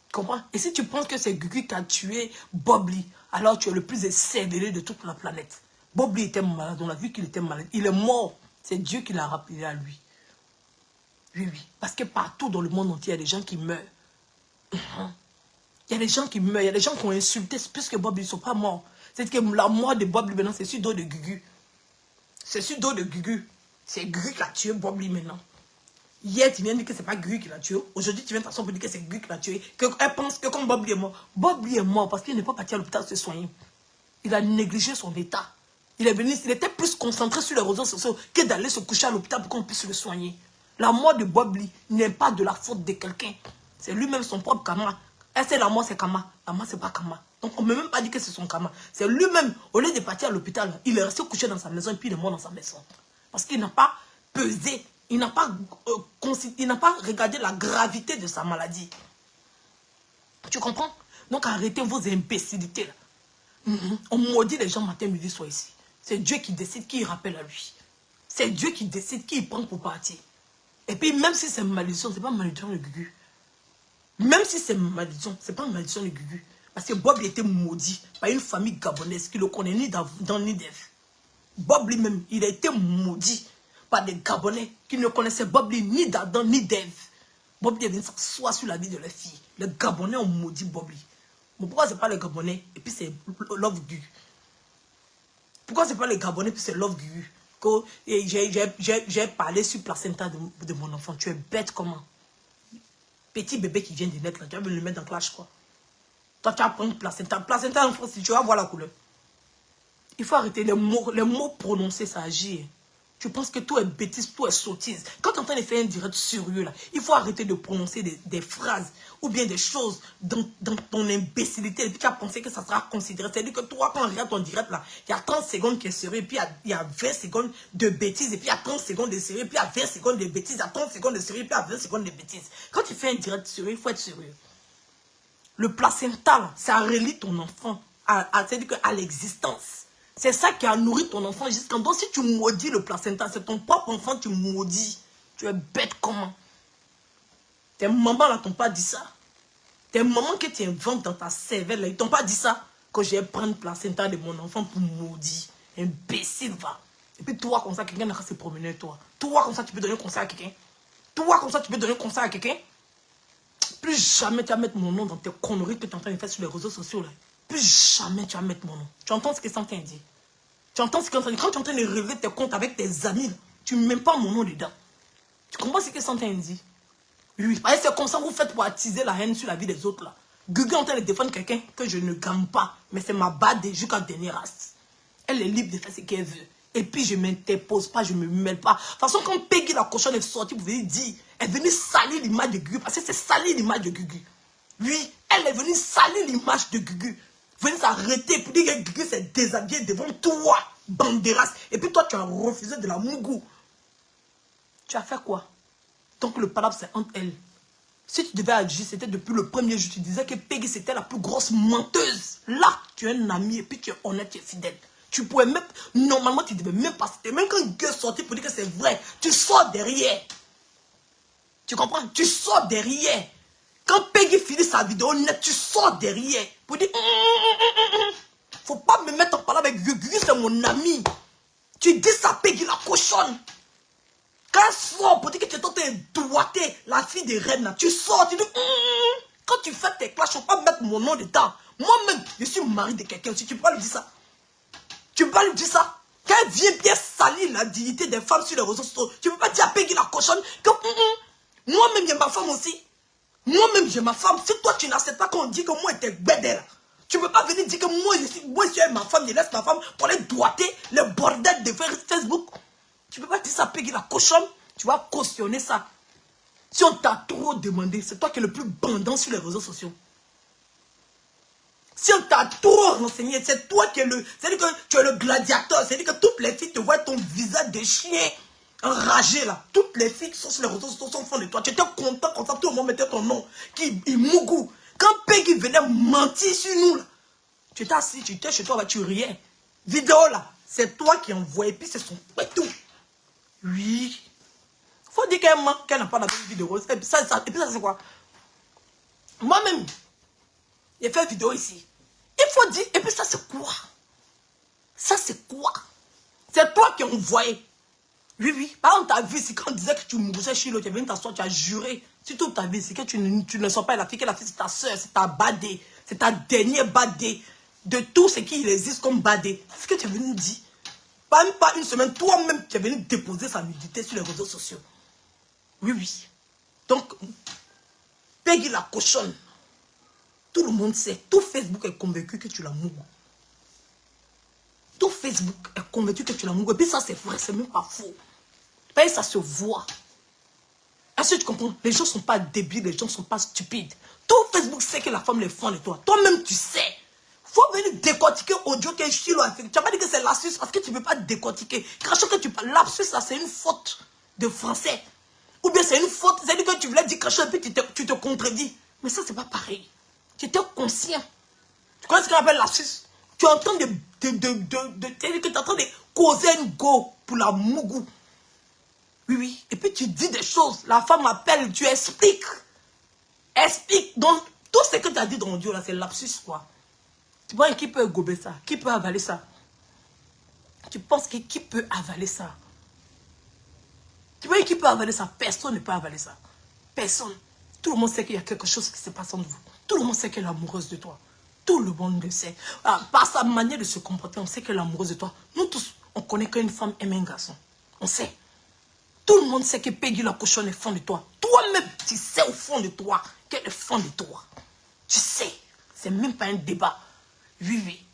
Tu comprends? Et si tu penses que c'est Gugu qui a tué Bob Lee, alors tu es le plus cervelé de toute la planète. Bob Lee était malade, on a vu qu'il était malade. Il est mort. C'est Dieu qui l'a rappelé à lui. Oui, oui. Parce que partout dans le monde entier, il y a des gens qui meurent. Il y a des gens qui meurent. Il y a des gens qui ont insulté puisque Bob Lee ne sont pas morts. C'est que la mort de Bob Lee maintenant, c'est sur dos de Gugu. C'est sur dos de Gugu. C'est Gugu qui a tué Bob Lee maintenant. Hier, tu viens dire que c'est pas Gugu qui l'a tué. Aujourd'hui, tu viens t'asseoir pour dire que c'est Gugu qui l'a tué. Elle pense que comme Bob Lee est mort. Bob Lee est mort parce qu'il n'est pas parti à l'hôpital se soigner. Il a négligé son état. Il est venu, il était plus concentré sur les réseaux sociaux que d'aller se coucher à l'hôpital pour qu'on puisse le soigner. La mort de Bob Lee n'est pas de la faute de quelqu'un. C'est lui-même son propre karma. Et c'est la mort, c'est karma. La mort, c'est pas karma. Donc on ne peut même pas dire que c'est son karma. C'est lui-même, au lieu de partir à l'hôpital, il est resté couché dans sa maison et puis il est mort dans sa maison. Parce qu'il n'a pas pesé, il n'a pas regardé la gravité de sa maladie. Tu comprends? Donc arrêtez vos imbécilités là. On maudit les gens matin, midi, soir ici. C'est Dieu qui décide qui il rappelle à lui. C'est Dieu qui décide qui il prend pour partir. Et puis même si c'est malédiction, c'est pas malédiction de Gugu. Même si c'est malédiction, c'est pas malédiction de Gugu. Parce que Bob il était maudit par une famille gabonaise qui le connaît ni dans ni d'Ève. Bob lui-même, il a été maudit par des Gabonais qui ne connaissaient Bob Lee ni d'Adam ni d'Ève. Bob Lee est venu s'asseoir sur la vie de leur fille. Les Gabonais ont maudit Bob Lee. Mais pourquoi c'est pas les Gabonais et puis c'est Love Gugu? Pourquoi c'est pas les Gabonais et puis c'est Love Gugu? J'ai parlé sur placenta de mon enfant. Tu es bête comment? Petit bébé qui vient de naître là, tu vas le mettre dans clash quoi. Toi tu vas prendre placenta. Placenta en France, tu vas voir la couleur. Il faut arrêter les mots prononcés, ça agit. Tu penses que tout est bêtise, tout est sottise. Quand tu es en train de faire un direct sérieux, là, il faut arrêter de prononcer des phrases ou bien des choses dans ton imbécilité. Et puis tu as pensé que ça sera considéré. C'est-à-dire que toi, quand on regarde ton direct, là, il y a 30 secondes qui est sérieux, et puis il y a 20 secondes de bêtises, et puis il y a 30 secondes de sérieux, et puis il y a 20 secondes de bêtises, il y a 30 secondes de sérieux, et puis il y a 20 secondes de bêtises. Quand tu fais un direct sérieux, il faut être sérieux. Le placenta, ça relie ton enfant c'est-à-dire à l'existence. C'est ça qui a nourri ton enfant jusqu'en... Donc si tu maudis le placenta, c'est ton propre enfant que tu maudis. Tu es bête comment? Tes mamans là t'ont pas dit ça. Tes mamans que tu inventes dans ta cervelle là, ils t'ont pas dit ça. Que je vais prendre le placenta de mon enfant pour maudire. Imbécile va. Et puis toi comme ça, quelqu'un n'a qu'à se promener toi. Toi comme ça, tu peux donner un conseil à quelqu'un. Toi comme ça, tu peux donner un conseil à quelqu'un. Plus jamais tu vas mettre mon nom dans tes conneries que tu es en train de faire sur les réseaux sociaux là. Plus jamais tu vas mettre mon nom. Tu entends ce que Santin dit? Tu entends ce que Santin dit? Quand tu es en train de relever tes comptes avec tes amis, là, tu ne mets pas mon nom dedans. Tu comprends ce que Santin dit? Oui. C'est comme ça que vous faites pour attiser la haine sur la vie des autres là. Gugu est en train de défendre quelqu'un que je ne gamme pas. Mais c'est ma bade jusqu'à dernière race. Elle est libre de faire ce qu'elle veut. Et puis je ne m'interpose pas, je ne me mêle pas. De toute façon, quand Peggy la cochonne est sortie pour venir dire, elle est venue salir l'image de Gugu. Parce que c'est salir l'image de Gugu. Oui, elle est venue salir l'image de Gugu. Venez s'arrêter pour dire que Gugu s'est déshabillé devant toi, Banderas. Et puis toi, tu as refusé de la mougou. Tu as fait quoi? Donc le palabre, c'est entre elles. Si tu devais agir, c'était depuis le premier jour. Tu disais que Peggy, c'était la plus grosse menteuse. Là, tu es un ami et puis tu es honnête, tu es fidèle. Tu pouvais même... Normalement, tu devais même pas... Même quand Gugu est sorti pour dire que c'est vrai, tu sors derrière. Tu comprends? Tu sors derrière. Quand Peggy finit sa vidéo net, tu sors derrière pour dire faut pas me mettre en parole avec Gugu, c'est mon ami. Tu dis ça, Peggy la cochonne. Quand elle sort pour dire que tu es en train de doigter la fille de reine, là, tu sors, tu dis quand tu fais tes clashs, faut pas mettre mon nom dedans. Moi-même, je suis mari de quelqu'un aussi, tu peux pas lui dire ça. Tu peux pas lui dire ça. Quand elle vient bien salir la dignité des femmes sur les réseaux sociaux, tu peux pas dire à Peggy la cochonne que moi-même j'ai ma femme aussi. Moi-même, j'ai ma femme. Si toi, tu n'acceptes pas qu'on dit que moi, j'étais bédère, tu ne peux pas venir dire que moi, je suis ma femme, je laisse ma femme pour aller doigter le bordel de Facebook. Tu ne peux pas dire ça, Peggy la cochonne. Tu vas cautionner ça. Si on t'a trop demandé, c'est toi qui es le plus bandant sur les réseaux sociaux. Si on t'a trop renseigné, c'est toi qui es le... C'est-à-dire que tu es le gladiateur. C'est-à-dire que toutes les filles te voient ton visage de chien. Enragé là, toutes les filles qui sont sur les réseaux sociaux sont fans de toi. Tu étais content comme ça, tout le monde mettait ton nom. Qui mougou. Quand Peggy venait mentir sur nous là, tu étais assis, tu étais chez toi, là, tu riais. Vidéo là, c'est toi qui envoyais, puis c'est son pétou. Oui. Faut dire qu'elle n'a pas la même vidéo. Et puis ça c'est quoi? Moi-même, j'ai fait une vidéo ici. Il faut dire, et puis ça c'est quoi? Ça c'est quoi? C'est toi qui envoyais. Oui, oui. Par exemple, ta vie, c'est quand on disait que tu moussais chez l'autre, tu es venu t'asseoir, tu as juré. Si toute ta vie, c'est que tu ne sors pas la fille, que la fille, c'est ta soeur, c'est ta badée, c'est ta dernière badée. De tout ce qui existe comme badée. C'est ce que tu es venu dire. Même pas une semaine, toi-même, tu es venu déposer sa nudité sur les réseaux sociaux. Oui, oui. Donc, Peggy la cochonne. Tout le monde sait. Tout Facebook est convaincu que tu la mougou. Tout Facebook est convaincu que tu l'amours. Et puis ça, c'est vrai, c'est même pas faux. Et ça se voit. Est-ce que tu comprends? Les gens ne sont pas débiles, les gens ne sont pas stupides. Tout Facebook sait que la femme est fan de toi. Toi-même, tu sais. Il faut venir décortiquer audio que je suis là. Tu n'as pas dit que c'est lapsus parce que tu ne peux pas décortiquer. Quand que tu parles, lapsus, ça, c'est une faute de français. Ou bien c'est une faute, c'est-à-dire que tu voulais dire quelque chose et puis tu te contredis. Mais ça, c'est pas pareil. Tu étais conscient. Tu connais ce qu'on appelle lapsus? Tu es en train tu es en train de causer une go pour la mougou. Oui, oui. Et puis tu dis des choses. La femme appelle, tu expliques. Explique. Donc, tout ce que tu as dit dans l'audio là, c'est lapsus, quoi. Tu vois, qui peut gober ça? Qui peut avaler ça? Tu penses que qui peut avaler ça? Tu vois, qui peut avaler ça? Personne ne peut avaler ça. Personne. Tout le monde sait qu'il y a quelque chose qui se passe entre vous. Tout le monde sait qu'elle est amoureuse de toi. Tout le monde le sait. Ah, par sa manière de se comporter, on sait qu'elle est amoureuse de toi. Nous tous, on connaît qu'une femme aime un garçon. On sait. Tout le monde sait que Peggy la cochonne est fan de toi. Toi-même, tu sais au fond de toi qu'elle est fan de toi. Tu sais. C'est même pas un débat. Oui, oui.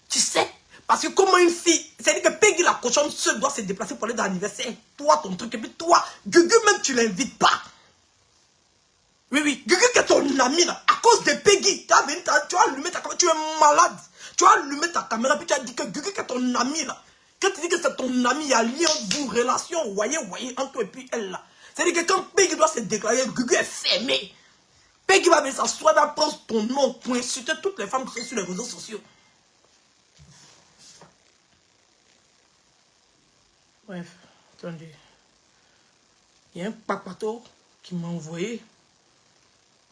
Tu sais. Parce que comment une fille, c'est-à-dire que Peggy la cochonne seule doit se déplacer pour aller dans l'anniversaire. Toi, ton truc. Et puis toi, Gugu même, tu l'invites pas. Oui, oui. Gugu qui est ton ami là. À cause de Peggy, tu as allumé ta caméra. Tu es malade. Tu as allumé ta caméra. Puis tu as dit que Gugu qui est ton ami là. Quand tu dis que c'est ton ami, il y a lien entre vous, relation, voyez, entre toi et puis elle là. C'est-à-dire que quand Peggy doit se déclarer, Gugu est fermé. Peggy va venir s'asseoir, va prendre ton nom pour insulter toutes les femmes qui sont sur les réseaux sociaux. Bref, attendez. Il y a un papato qui m'a envoyé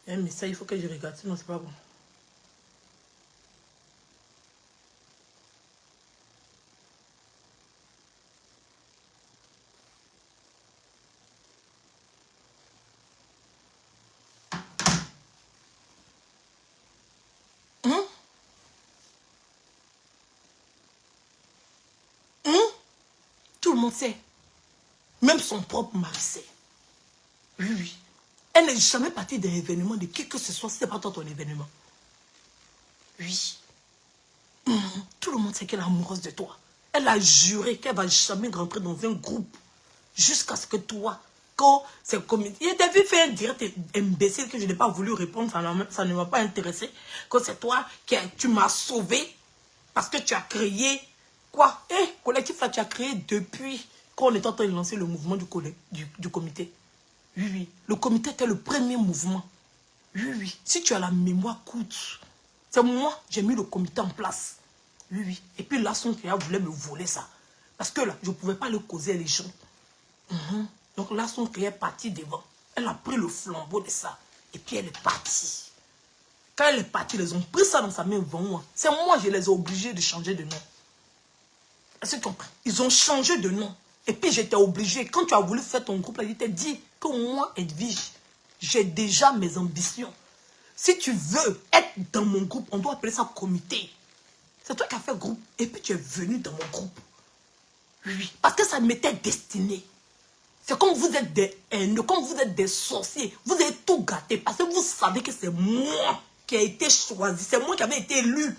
un message, il faut que je regarde, sinon c'est pas bon. Tout le monde sait. Même son propre mari sait. Oui, oui. Elle n'est jamais partie d'un événement de qui que ce soit, si ce n'est pas toi ton événement. Oui. Tout le monde sait qu'elle est amoureuse de toi. Elle a juré qu'elle ne va jamais rentrer dans un groupe jusqu'à ce que toi, quand c'est comme... Il devait faire un direct imbécile que je n'ai pas voulu répondre, ça ne m'a pas intéressé. Que c'est toi qui tu m'as sauvé parce que tu as créé... Quoi? Collectif là, tu as créé depuis qu'on est en train de lancer le mouvement du comité. Oui, oui. Le comité était le premier mouvement. Oui, oui. Si tu as la mémoire courte, c'est moi, j'ai mis le comité en place. Oui, oui. Et puis là, son créa voulait me voler ça. Parce que là, je ne pouvais pas le causer les gens. Donc là, son créa est parti devant. Elle a pris le flambeau de ça. Et puis elle est partie. Quand elle est partie, ils ont pris ça dans sa main devant moi. C'est moi, je les ai obligés de changer de nom. Est-ce que tu comprends? Ils ont changé de nom. Et puis j'étais obligé. Quand tu as voulu faire ton groupe, là, je t'ai dit que moi, Edwige, j'ai déjà mes ambitions. Si tu veux être dans mon groupe, on doit appeler ça comité. C'est toi qui as fait groupe. Et puis tu es venu dans mon groupe. Oui. Parce que ça m'était destiné. C'est comme vous êtes des haineux, comme vous êtes des sorciers. Vous avez tout gâté. Parce que vous savez que c'est moi qui ai été choisi. C'est moi qui avais été élu.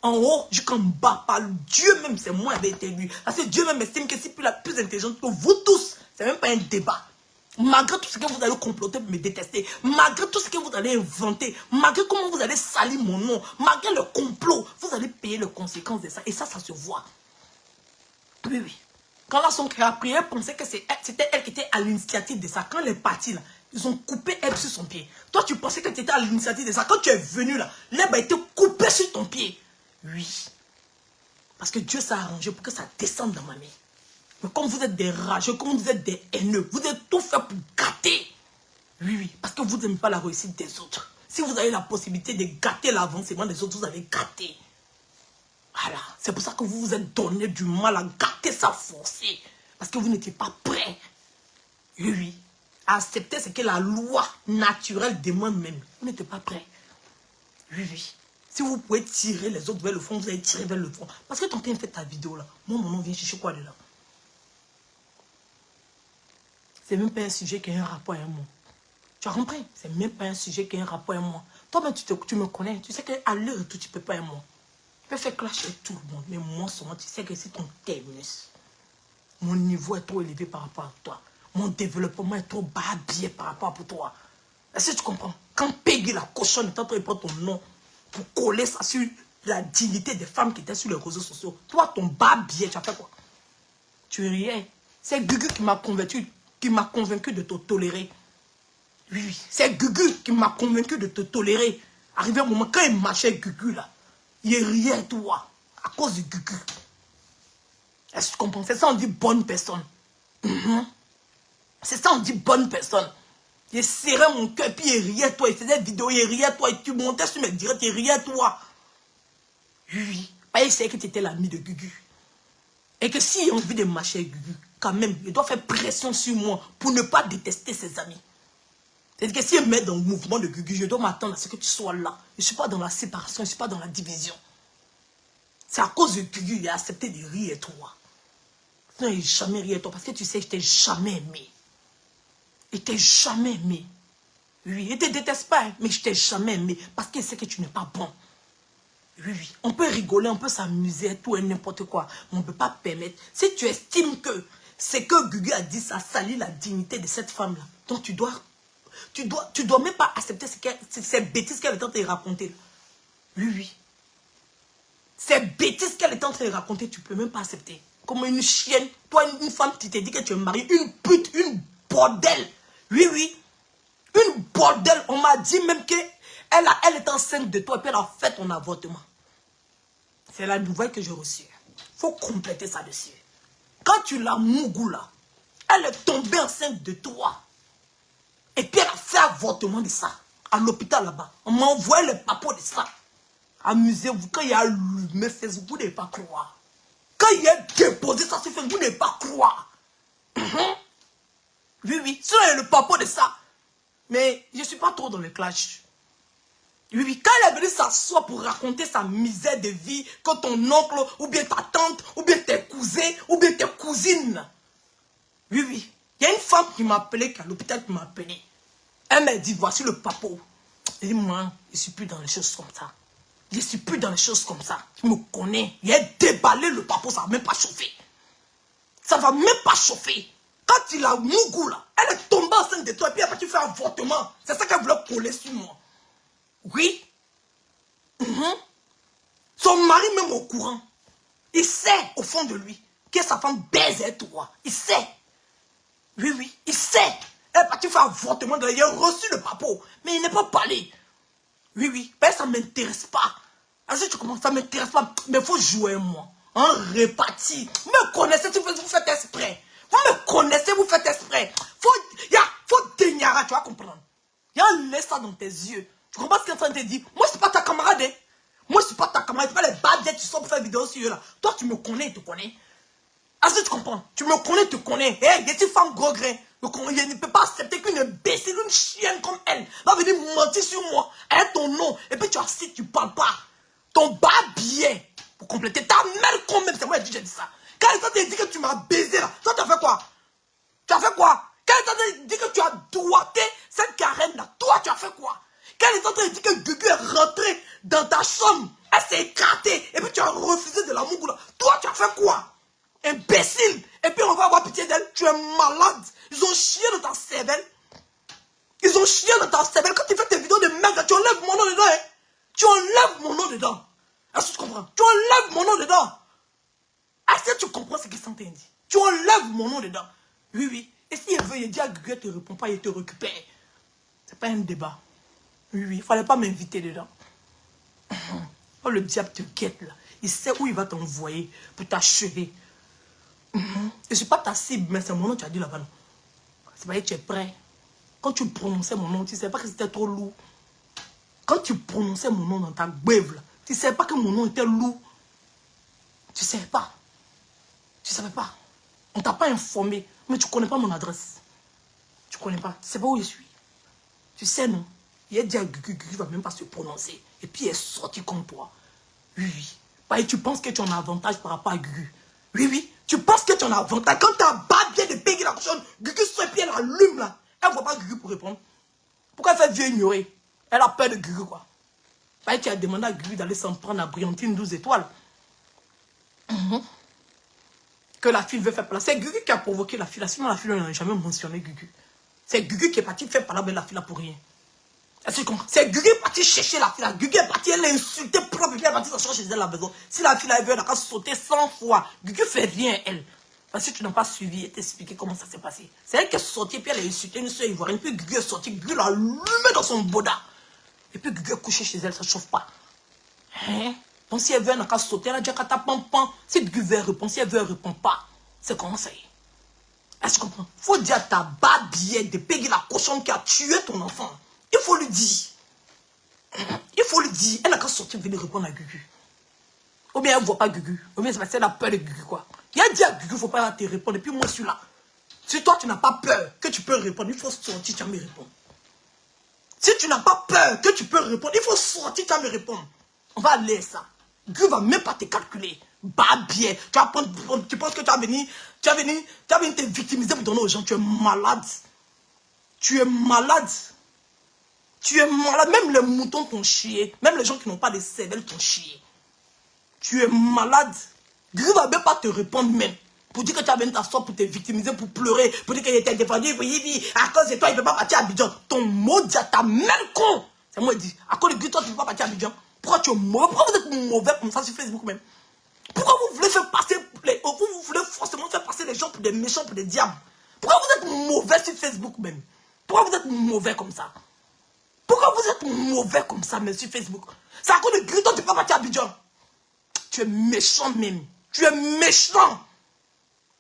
En haut jusqu'en bas, par Dieu même, c'est moi qui avais été élu. Parce que Dieu même estime que c'est plus intelligente que vous tous. C'est même pas un débat. Malgré tout ce que vous allez comploter pour me détester, malgré tout ce que vous allez inventer, malgré comment vous allez salir mon nom, malgré le complot, vous allez payer les conséquences de ça. Et ça se voit. Oui, oui. Quand là, son créa prié, elle pensait que c'était elle qui était à l'initiative de ça. Quand elle est partie là, ils ont coupé l'herbe sur son pied. Toi, tu pensais que tu étais à l'initiative de ça. Quand tu es venu là, l'herbe a été coupée sur ton pied. Oui. Parce que Dieu s'est arrangé pour que ça descende dans ma main. Mais comme vous êtes des rageux, comme vous êtes des haineux, vous avez tout fait pour gâter. Oui, oui. Parce que vous n'aimez pas la réussite des autres. Si vous avez la possibilité de gâter l'avancement des autres, vous allez gâter. Voilà. C'est pour ça que vous vous êtes donné du mal à gâter ça forcé. Parce que vous n'étiez pas prêt. Oui, oui. À accepter ce que la loi naturelle demande même. Vous n'étiez pas prêt. Oui, oui. Si vous pouvez tirer les autres vers le fond, vous allez tirer vers le fond. Parce que ton père fait ta vidéo là. Moi, mon nom vient chercher quoi de là? C'est même pas un sujet qui a un rapport avec moi. Tu as compris? C'est même pas un sujet qui a un rapport avec moi. Toi-même, tu me connais. Tu sais qu'à l'heure et tout, tu ne peux pas avec moi. Je peux faire clasher tout le monde, mais moi seulement, tu sais que c'est ton terminus. Mon niveau est trop élevé par rapport à toi. Mon développement est trop bas-biais par rapport à toi. Est-ce que tu comprends? Quand Peggy la cochonne est en train de prendre ton nom pour coller ça sur la dignité des femmes qui étaient sur les réseaux sociaux, toi, ton bas-biais, tu as fait quoi? Tu riais. C'est Gugu qui m'a convaincu de te tolérer. Oui, oui. C'est Gugu qui m'a convaincu de te tolérer. Arrivé un moment, quand il marchait Gugu là, il riait toi, à cause de Gugu. Est-ce que tu comprends? C'est ça on dit bonne personne. C'est ça on dit bonne personne. Il serrait mon cœur, puis il riait toi, il faisait des vidéos, il riait toi, et tu montais sur mes directs, il riait toi. Oui, oui. Pas il savait que tu étais l'ami de Gugu. Et que s'il a envie de marcher avec Gugu, quand même, il doit faire pression sur moi pour ne pas détester ses amis. C'est-à-dire que s'il me met dans le mouvement de Gugu, je dois m'attendre à ce que tu sois là. Je ne suis pas dans la séparation, je ne suis pas dans la division. C'est à cause de Gugu, il a accepté de rire toi. Non, il n'a jamais ri toi, parce que tu sais, je t'ai jamais aimé. Il t'a jamais aimé. Oui, il ne te déteste pas, mais je t'ai jamais aimé, parce qu'il sait que tu n'es pas bon. Oui, oui. On peut rigoler, on peut s'amuser, tout et n'importe quoi. Mais on ne peut pas permettre. Si tu estimes que ce que Gugu a dit, ça salit la dignité de cette femme-là. Donc tu dois même pas accepter ces bêtises qu'elle est en train de raconter. Oui, oui. Ces bêtises qu'elle est en train de raconter, tu ne peux même pas accepter. Comme une chienne, toi, une femme qui te dit que tu es mariée, une pute, une bordel. Oui, oui. Une bordel. On m'a dit même qu'elle est enceinte de toi et puis elle a fait ton avortement. C'est la nouvelle que j'ai reçue. Il faut compléter ça dessus. Quand tu l'as mougou là, elle est tombée enceinte de toi. Et puis elle a fait avortement de ça. À l'hôpital là-bas. On m'a envoyé le papo de ça. Amusez-vous. Quand il y a allumé Facebook, vous n'allez pas croire. Quand il a déposé ça sur Facebook, vous n'allez pas croire. Oui, oui. Sinon, il y a le papo de ça. Mais je ne suis pas trop dans le clash. Oui, oui. Quand elle est venue s'asseoir pour raconter sa misère de vie, que ton oncle, ou bien ta tante, ou bien tes cousins, ou bien tes cousines. Oui, oui. Il y a une femme qui m'a appelé, qui est à l'hôpital qui m'a appelé. Elle m'a dit, voici le papo. Elle dit, moi, je ne suis plus dans les choses comme ça. Je ne suis plus dans les choses comme ça. Tu me connais. Il a déballé le papo, ça ne va même pas chauffer. Ça ne va même pas chauffer. Quand il a mougou là, elle est tombée enceinte de toi et puis après tu fais un avortement. C'est ça qu'elle voulait coller sur moi. Oui. Son mari même au courant. Il sait au fond de lui que sa femme baisait toi. Il sait. Oui, oui. Il sait. Elle est partie faire un avortement. Il a reçu le papo. Mais il n'est pas parlé. Oui, oui. Ben, ça ne m'intéresse pas. Alors, si tu commences, ça ne m'intéresse pas. Mais il faut jouer moi. En répartie. Vous me connaissez, vous faites exprès. Vous me connaissez, vous faites exprès. Faut déniara, tu vas comprendre. Il y a un laisse ça dans tes yeux. Tu comprends ce qu'elle est en train de te dire? Moi, c'est pas ta camarade. Hein? Moi, c'est pas ta camarade. C'est pas les bad tu sors pour faire une vidéo sur eux là. Toi, tu me connais, tu connais. Est-ce que tu comprends? Tu me connais, tu connais. Hé, il y a une femme gros grain. Je ne peux pas accepter qu'une imbécile, une chienne comme elle va venir mentir sur moi. Elle a ton nom. Et puis tu as tu parles pas. Ton bas billet. Pour compléter. Ta mère quand même. C'est moi qui ai dit ça. Quand elle t'a dit que tu m'as baisé là. Toi, tu as fait quoi? Tu as fait quoi? Quand elle t'a dit que tu as doigté cette carène là. Toi, tu as fait quoi? Quand elle est en train de dire que Gugu est rentré dans ta chambre. Elle s'est éclatée. Et puis tu as refusé de la mougou là. Toi, tu as fait quoi? Imbécile. Et puis on va avoir pitié d'elle. Tu es malade. Ils ont chié dans ta cervelle. Ils ont chié dans ta cervelle. Quand tu fais tes vidéos de merde, tu enlèves mon nom dedans. Hein? Tu enlèves mon nom dedans. Est-ce que tu comprends? Tu enlèves mon nom dedans. Est-ce que tu comprends ce qu'ils sont dit? Tu enlèves mon nom dedans. Oui, oui. Et s'il veut, il dit à Gugu, il ne te répond pas, il te récupère. C'est pas un débat. Oui, oui. Il ne fallait pas m'inviter dedans. Oh, le diable te guette là. Il sait où il va t'envoyer pour t'achever. Je ne suis pas ta cible, mais c'est mon nom que tu as dit là-bas. C'est pas que tu es prêt. Quand tu prononçais mon nom, tu ne sais pas que c'était trop lourd. Quand tu prononçais mon nom dans ta gbève, là, tu ne savais pas que mon nom était lourd. Tu ne savais pas. Tu ne savais pas. On ne t'a pas informé. Mais tu ne connais pas mon adresse. Tu ne connais pas. Tu ne sais pas où je suis. Tu sais, non. Il a dit à Gugu, Gugu ne va même pas se prononcer. Et puis il est sorti comme toi. Oui, oui. Et tu penses que tu en as avantage par rapport à Gugu. Oui, oui. Tu penses que tu en as avantage. Quand tu as battu de Peggy la cochonne, Gugu sort et puis elle allume là. Elle ne voit pas Gugu pour répondre. Pourquoi elle fait vieux ignorer? Elle a peur de Gugu quoi. Bah, tu as demandé à Gugu d'aller s'en prendre à Brillantine 12 étoiles. Que la fille veut faire par là. C'est Gugu qui a provoqué la fille là. Sinon, la fille n'a jamais mentionné Gugu. C'est Gugu qui est parti faire par là avec la fille là pour rien. C'est Gugu qui est parti chercher la fille là. Gugu est parti, elle l'a insulté propre. Elle est partie s'en chercher chez elle à la maison. Si la fille là, elle veut, elle a sauté 100 fois. Gugu fait rien, elle. Parce que tu n'as pas suivi et t'expliqué comment ça s'est passé. C'est elle qui est sortie, puis elle a insulté une soeur ivoirienne. Puis Gugu est sorti, Gugu l'a allumé dans son boda. Et puis Gugu est couché chez elle, ça ne chauffe pas. Hein? Donc si elle veut, elle n'a qu'à sauter, elle a déjà qu'à taper pam. Si Gugu veut répondre, si elle veut, elle ne répond pas. C'est comment ça y est? Est-ce que tu comprends? Il faut dire à ta babiette de payer la cochonne qui a tué ton enfant. Il faut lui dire. Il faut lui dire. Elle n'a qu'à sortir venir répondre à Gugu. Ou bien elle ne voit pas Gugu. Ou bien c'est parce qu'elle a peur de Gugu, quoi. Il a dit à Gugu, il ne faut pas te répondre. Et puis moi, je suis là. Si toi, tu n'as pas peur que tu peux répondre, il faut sortir, tu vas me répondre. Si tu n'as pas peur que tu peux répondre, il faut sortir, tu vas me répondre. On va aller ça. Gugu va même pas te calculer. Bah bien. Tu penses que tu vas venir te victimiser pour donner aux gens. Tu es malade. Tu es malade. Tu es malade. Même les moutons t'ont chié. Même les gens qui n'ont pas de cervelle t'ont chié. Tu es malade. Gugu va même pas te répondre même. Pour dire que tu as venu t'asseoir pour te victimiser, pour pleurer, pour dire qu'il était défendu, à cause de toi, il ne peut pas partir à Abidjan. Ton maudit, ta mère con. C'est moi qui dis, à cause de Gugu, toi, tu ne peux pas partir à Abidjan. Pourquoi tu es mauvais? Pourquoi vous êtes mauvais comme ça sur Facebook même? Pourquoi vous voulez faire passer, vous voulez forcément faire passer les gens pour des méchants, pour des diables? Pourquoi vous êtes mauvais sur Facebook même? Pourquoi vous êtes mauvais comme ça? Pourquoi vous êtes mauvais comme ça, même sur Facebook? C'est à cause de Gugu, toi, tu ne peux pas partir à Abidjan. Tu es méchant même. Tu es méchant.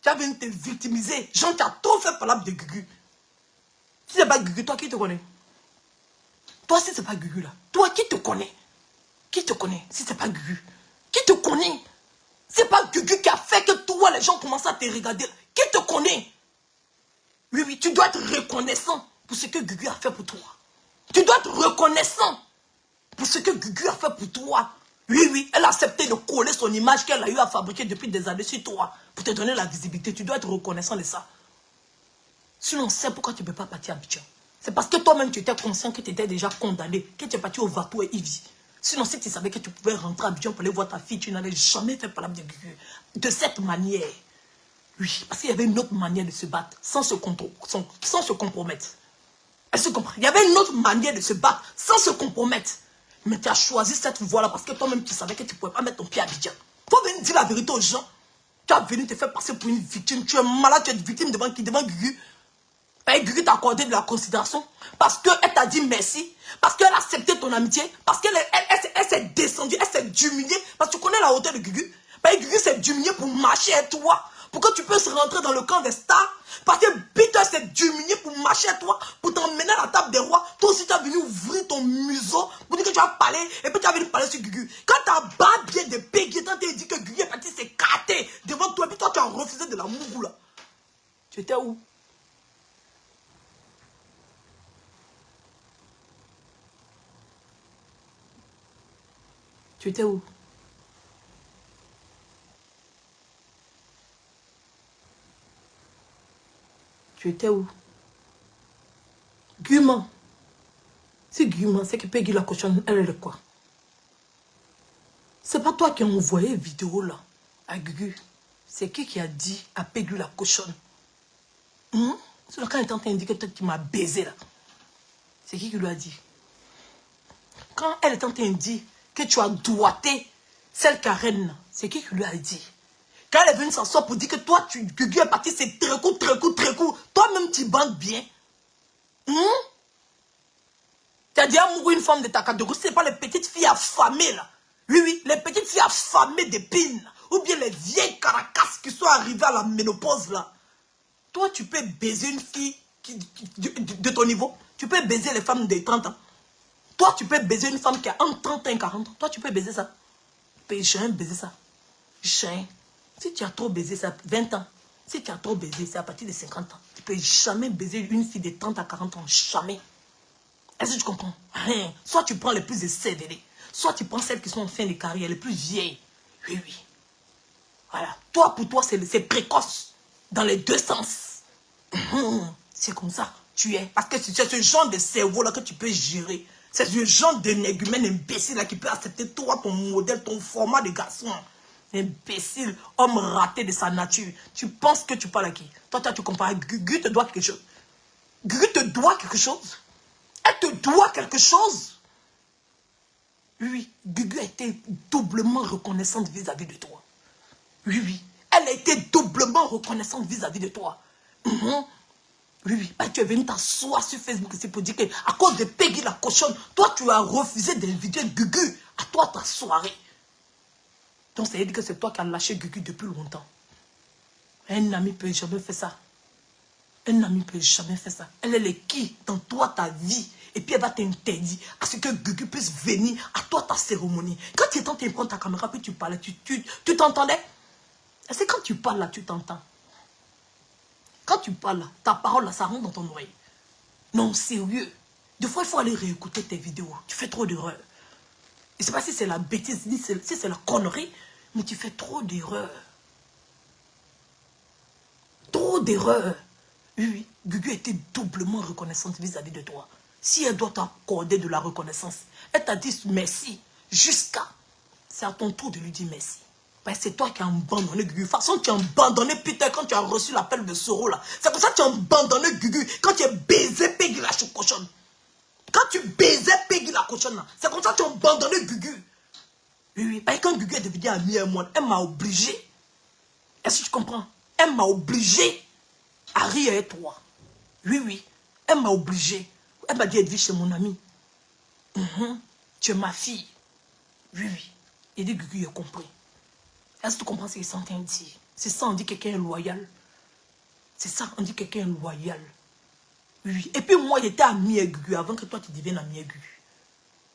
Tu as venu te victimiser. Jean, tu as trop fait par de Gugu. Si c'est pas Gugu, toi, qui te connaît? Toi, si c'est pas Gugu là. Toi, qui te connaît? Qui te connaît si c'est pas Gugu? Qui te connaît? C'est pas Gugu qui a fait que toi, les gens commencent à te regarder. Qui te connaît? Oui, oui, tu dois être reconnaissant pour ce que Gugu a fait pour toi. Tu dois être reconnaissant pour ce que Gugu a fait pour toi. Oui, oui, elle a accepté de coller son image qu'elle a eu à fabriquer depuis des années sur toi pour te donner la visibilité. Tu dois être reconnaissant de ça. Sinon, on sait pourquoi tu ne peux pas partir à Abidjan. C'est parce que toi-même, tu étais conscient que tu étais déjà condamné, que tu es parti au Vatou et Ivy. Sinon, si tu savais que tu pouvais rentrer à Abidjan pour aller voir ta fille, tu n'allais jamais faire parler de Gugu. De cette manière. Oui, parce qu'il y avait une autre manière de se battre sans se compromettre. Est-ce que tu comprends? Il y avait une autre manière de se battre sans se compromettre. Mais tu as choisi cette voie-là parce que toi-même, tu savais que tu ne pouvais pas mettre ton pied à Abidjan. Il faut venir dire la vérité aux gens. Tu as venu te faire passer pour une victime. Tu es malade, tu es victime devant qui? Devant Gugu. Et Gugu t'a accordé de la considération parce qu'elle t'a dit merci, parce qu'elle a accepté ton amitié, parce qu'elle s'est descendue, elle s'est diminuée, parce que tu connais la hauteur de Gugu. Gugu s'est diminué pour marcher à toi, pour que tu puisses rentrer dans le camp des stars, parce que Peter s'est diminué pour marcher à toi, pour t'emmener à la table des rois. Toi aussi tu as venu ouvrir ton museau pour dire que tu as parlé, et puis tu as venu parler sur Gugu. Quand ta barbe bien de Peggy, quand tu as dit que Gugu est parti s'écarter devant toi, et puis toi tu as refusé de la mougou là. Tu étais où? Tu étais où? Tu étais où? Guman. C'est Guman, c'est que Peggy la cochonne, elle est quoi? C'est pas toi qui as envoyé vidéo là à Gugu. C'est qui a dit à Peggy la cochonne? C'est quand elle est en train de dire que toi tu m'as baisé là. C'est qui lui a dit? Quand elle est en train de dire que tu as doigté celle Karen, c'est qui lui a dit? Quand elle est venue s'asseoir pour dire que toi, Gugu est parti, c'est très court. Toi-même, tu bandes bien. Tu as dit à mourir une femme de ta catégorie, ce n'est pas les petites filles affamées là. Oui, oui, les petites filles affamées d'épines. Ou bien les vieilles caracasses qui sont arrivées à la ménopause là. Toi, tu peux baiser une fille de ton niveau. Tu peux baiser les femmes de 30 ans. Toi, tu peux baiser une femme qui a entre 30 et 40 ans. Toi, tu peux baiser ça. Tu peux jamais baiser ça. Jamais. Si tu as trop baisé ça, 20 ans. Si tu as trop baisé, c'est à partir de 50 ans. Tu ne peux jamais baiser une fille de 30 à 40 ans. Jamais. Est-ce que tu comprends? Rien. Soit tu prends les plus sévérés, soit tu prends celles qui sont en fin de carrière, les plus vieilles. Oui, oui. Voilà. Toi, pour toi, c'est précoce. Dans les deux sens. C'est comme ça. Tu es. Parce que c'est ce genre de cerveau-là que tu peux gérer. C'est ce genre d'énergumène imbécile là qui peut accepter toi, ton modèle, ton format de garçon. Imbécile, homme raté de sa nature. Tu penses que tu parles à qui? Toi, tu compares. Gugu te doit quelque chose. Gugu te doit quelque chose. Elle te doit quelque chose. Oui, Gugu a été doublement reconnaissante vis-à-vis de toi. Oui, oui. Elle a été doublement reconnaissante vis-à-vis de toi. Oui, oui. Tu es venu t'asseoir sur Facebook ici pour dire qu'à cause de Peggy la cochonne, toi, tu as refusé d'inviter Gugu à toi ta soirée. Donc, ça veut dire que c'est toi qui as lâché Gugu depuis longtemps. Un ami ne peut jamais faire ça. Un ami ne peut jamais faire ça. Elle est qui dans toi, ta vie. Et puis elle va t'interdire à ce que Gugu puisse venir à toi, ta cérémonie. Quand tu es en train de prendre ta caméra, puis tu parlais, tu t'entendais? C'est quand tu parles là, tu t'entends. Quand tu parles là, ta parole là, ça rentre dans ton oreille. Non, sérieux. Des fois, il faut aller réécouter tes vidéos. Tu fais trop d'erreurs. Je ne sais pas si c'est la bêtise, si c'est la connerie, mais tu fais trop d'erreurs. Trop d'erreurs. Oui, oui. Gugu était doublement reconnaissante vis-à-vis de toi. Si elle doit t'accorder de la reconnaissance, elle t'a dit merci jusqu'à... C'est à ton tour de lui dire merci. Ben, c'est toi qui as abandonné Gugu. De toute façon, tu as abandonné Peter quand tu as reçu l'appel de Soro là. C'est pour ça que tu as abandonné Gugu quand tu as baisé Peggy la cochonne. Quand tu baisais Peggy la cochonne là, c'est comme ça que tu as abandonné Gugu. Oui, oui. Ben, quand Gugu est devenu ami à moi, elle m'a obligé. Est-ce que tu comprends? Elle m'a obligé à rire avec toi. Oui, oui. Elle m'a obligé. Elle m'a dit, elle vit chez mon ami. Tu es ma fille. Oui, oui. Et dit, Gugu, il a compris. Est-ce que tu comprends ce qu'il s'entend dire? C'est ça, on dit quelqu'un est loyal. C'est ça, on dit quelqu'un est loyal. Oui, oui. Et puis moi, j'étais ami avec Gugu avant que toi, tu deviennes ami avec Gugu.